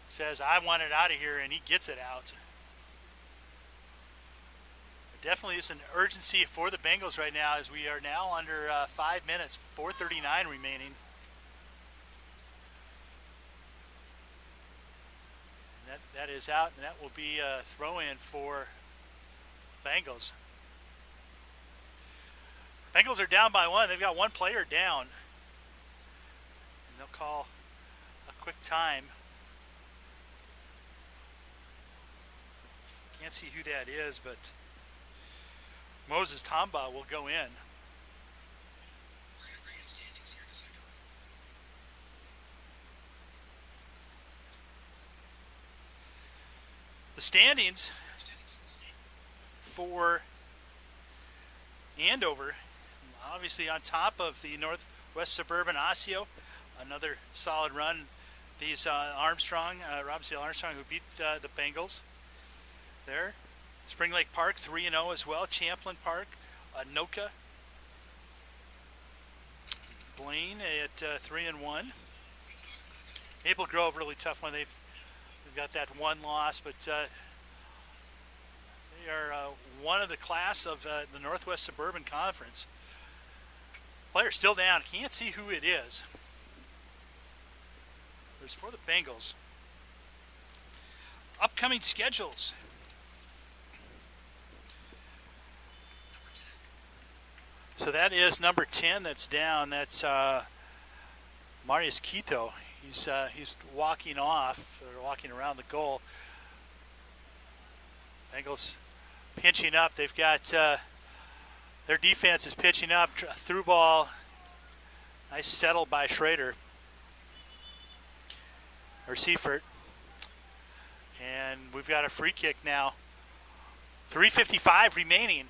says, I want it out of here, and he gets it out. There definitely is an urgency for the Bengals right now, as we are now under 5 minutes, 4:39 remaining. That is out, and that will be a throw-in for Bengals. Bengals are down by 1. They've got 1 player down. And they'll call a quick time. Can't see who that is, but Moses Tamba will go in. The standings for Andover, obviously on top of the Northwest Suburban Osseo, another solid run. These Armstrong, Robinson Armstrong, who beat the Bengals there. Spring Lake Park 3-0 as well. Champlin Park, Anoka, Blaine at 3-1. Maple Grove, really tough one. They've got that 1 loss, but they are one of the class of the Northwest Suburban Conference. Player still down. Can't see who it is. It's for the Bengals. Upcoming schedules. So that is number 10 that's down. That's Marius Quito. He's walking off, or walking around the goal. Bengals pinching up. They've got their defense is pitching up. Through ball. Nice settle by Schrader. or Seifert. And we've got a free kick now. 3:55 remaining.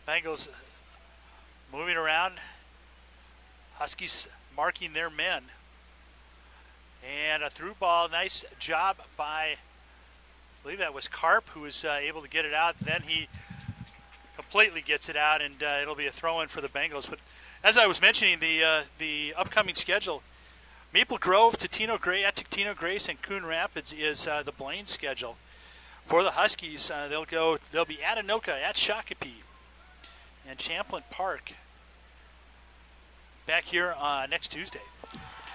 Bengals moving around. Huskies marking their men. And a through ball. Nice job by, I believe that was Karp, who was able to get it out. Then he completely gets it out, and it'll be a throw-in for the Bengals. But as I was mentioning, the upcoming schedule, Maple Grove, Totino Grace, and Coon Rapids is the Blaine schedule. For the Huskies, they'll be at Anoka, at Shakopee, and Champlain Park back here next Tuesday.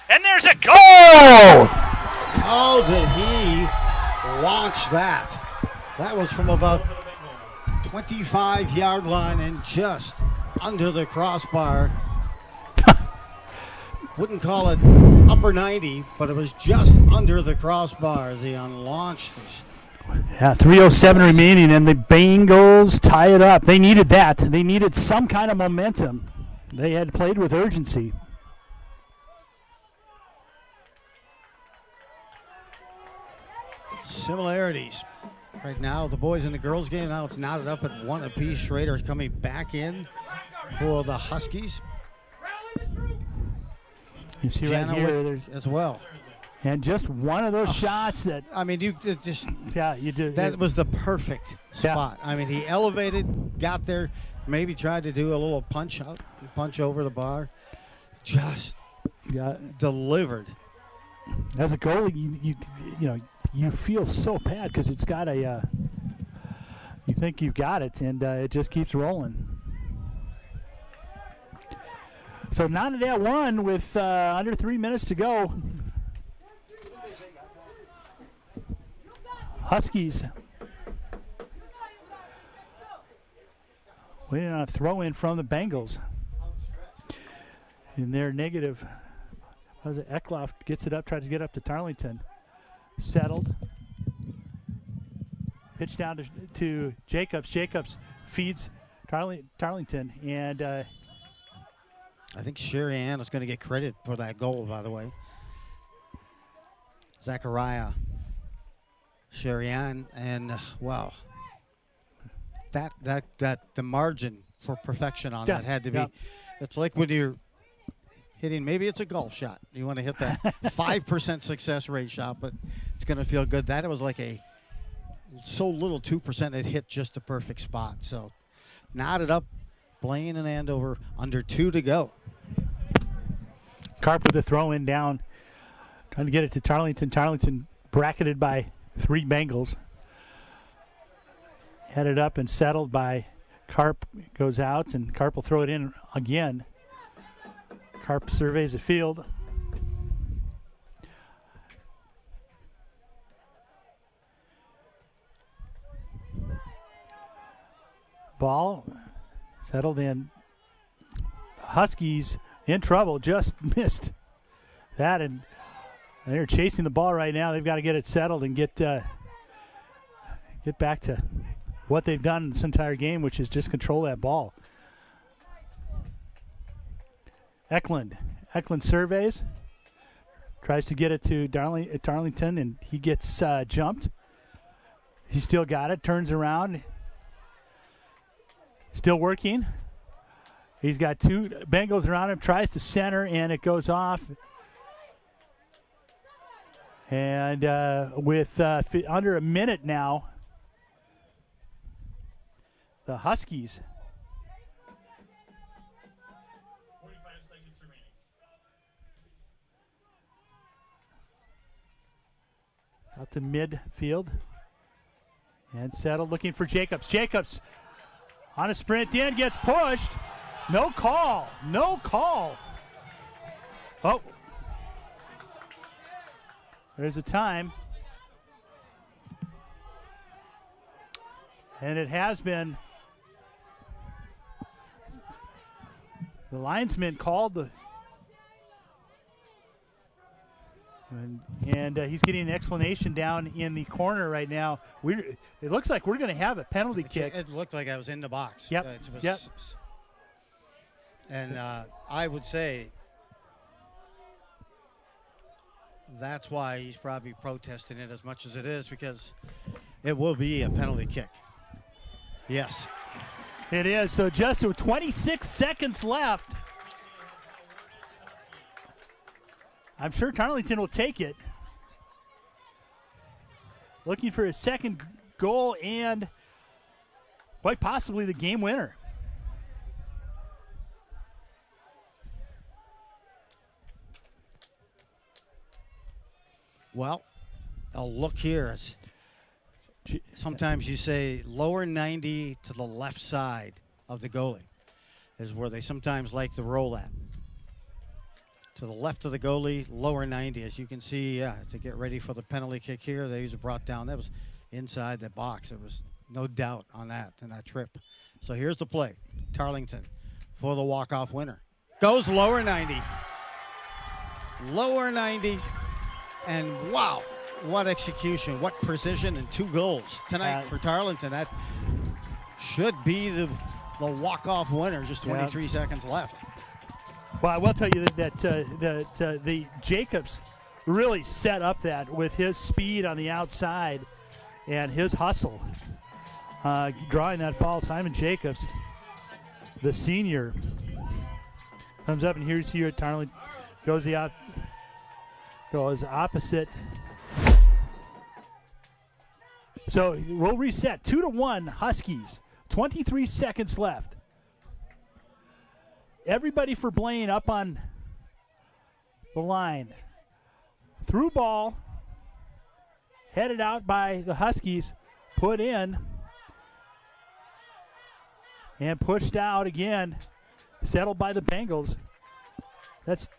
And there's a goal! How did he launch that? That was from about 25-yard line and just under the crossbar. Wouldn't call it upper 90, but it was just under the crossbar as he unlaunched this. Yeah, 3:07 remaining, and the Bengals tie it up. They needed that. They needed some kind of momentum. They had played with urgency. Similarities. Right now, the boys and the girls game, now it's knotted up at 1 apiece. Schrader coming back in for the Huskies. You see right here, there's as well. And just one of those shots that, I mean, you just, yeah, you do. That was the perfect spot. Yeah. I mean, he elevated, got there, maybe tried to do a little punch over the bar. Just delivered. As a goalie, you know, you feel so bad because it's got a, you think you've got it, and it just keeps rolling. So knotted at 1 with under 3 minutes to go. Huskies waiting on a throw-in from the Bengals. In their negative, was it Eckloff gets it up, tries to get up to Tarlington. Settled. Pitch down to Jacobs. Jacobs feeds Tarlington, and I think Sherry Ann is going to get credit for that goal, by the way. Zachariah Sherry Ann, and wow, that the margin for perfection on that had to be. It's like when you're hitting, maybe it's a golf shot. You want to hit that 5% success rate shot, but it's going to feel good. That was like a so little 2% it hit just the perfect spot. So knotted up, Blaine and Andover under 2 to go. Karp with the throw in down, trying to get it to Tarlington. Tarlington bracketed by 3 Bengals. Headed up and settled by Karp, goes out, and Karp will throw it in again. Karp surveys the field. Ball settled in. Huskies in trouble, just missed that, and they're chasing the ball right now. They've got to get it settled and get back to what they've done this entire game, which is just control that ball. Eklund surveys, tries to get it to Darlington, and he gets jumped. He still got it, turns around, still working. He's got 2 Bengals around him, tries to center, and it goes off. And with under a minute now, the Huskies out to midfield and settled, looking for Jacobs. Jacobs on a sprint in, gets pushed. No call. No call. Oh. There's a time. And it has been. The linesman called the. And he's getting an explanation down in the corner right now. It looks like we're going to have a penalty kick. It looked like I was in the box. Yep. Yep. And I would say that's why he's probably protesting it as much as it is, because it will be a penalty kick. Yes. It is. So just 26 seconds left. I'm sure Tarleton will take it. Looking for his second goal and quite possibly the game winner. Well, I'll look here. Sometimes you say lower 90 to the left side of the goalie is where they sometimes like to roll at. To the left of the goalie, lower 90. As you can see, to get ready for the penalty kick here, they usually brought down. That was inside the box. There was no doubt on that in that trip. So here's the play. Tarleton for the walk-off winner. Goes lower 90. Lower 90. And wow, what execution, what precision, and 2 goals tonight for Tarleton. That should be the walk-off winner. Just 23 seconds left. Well, I will tell you that the Jacobs really set up that with his speed on the outside and his hustle, drawing that foul. Simon Jacobs, the senior, comes up, and here's here at Tarleton, goes opposite. So we'll reset. 2-1 Huskies. 23 seconds left. Everybody for Blaine up on the line. Through ball. Headed out by the Huskies. Put in. And pushed out again. Settled by the Bengals. That's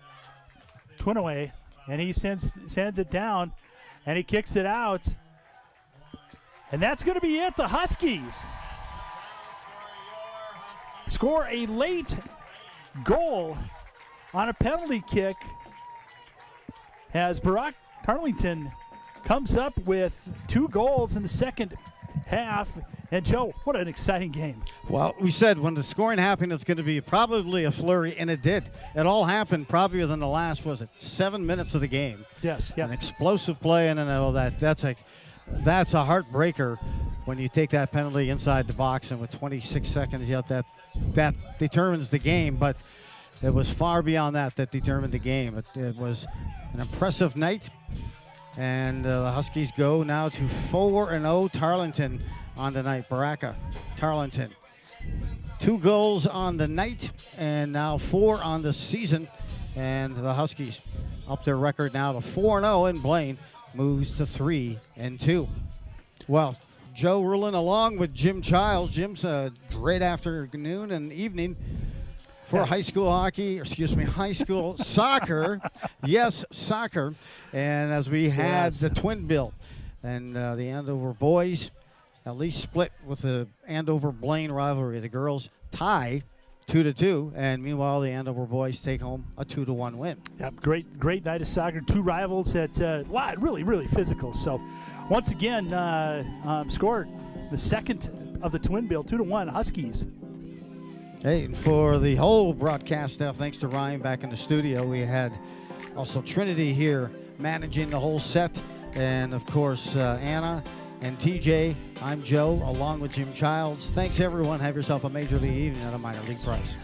Twinaway. And he sends it down. And he kicks it out. And that's going to be it. The Huskies score a late goal on a penalty kick as Barack Tarleton comes up with 2 goals in the second half. And Joe, what an exciting game. Well, we said when the scoring happened, it's going to be probably a flurry, and it did. It all happened probably within the last, 7 minutes of the game. Yes, yeah. An explosive play, and that's a heartbreaker when you take that penalty inside the box, and with 26 seconds yet, that determines the game. But it was far beyond that determined the game. It was an impressive night, and the Huskies go now to 4-0. Tarleton on the night. Baraka, Tarleton, 2 goals on the night, and now 4 on the season. And the Huskies up their record now to 4-0, and Blaine moves to 3-2. Well, Joe Rulin along with Jim Childs. Jim's a great afternoon and evening for high school soccer. Yes, soccer. And as we had the twin bill, and the Andover boys at least split with the Andover-Blaine rivalry. The girls tie 2-2, and meanwhile the Andover boys take home a 2-1 win. Yep, great night of soccer. 2 rivals that really physical. So once again, scored the second of the twin bill, 2-1 Huskies. Hey, and for the whole broadcast staff, thanks to Ryan back in the studio. We had also Trinity here managing the whole set, and of course Anna and TJ. I'm Joe, along with Jim Childs. Thanks everyone. Have yourself a Major League evening at a minor league price.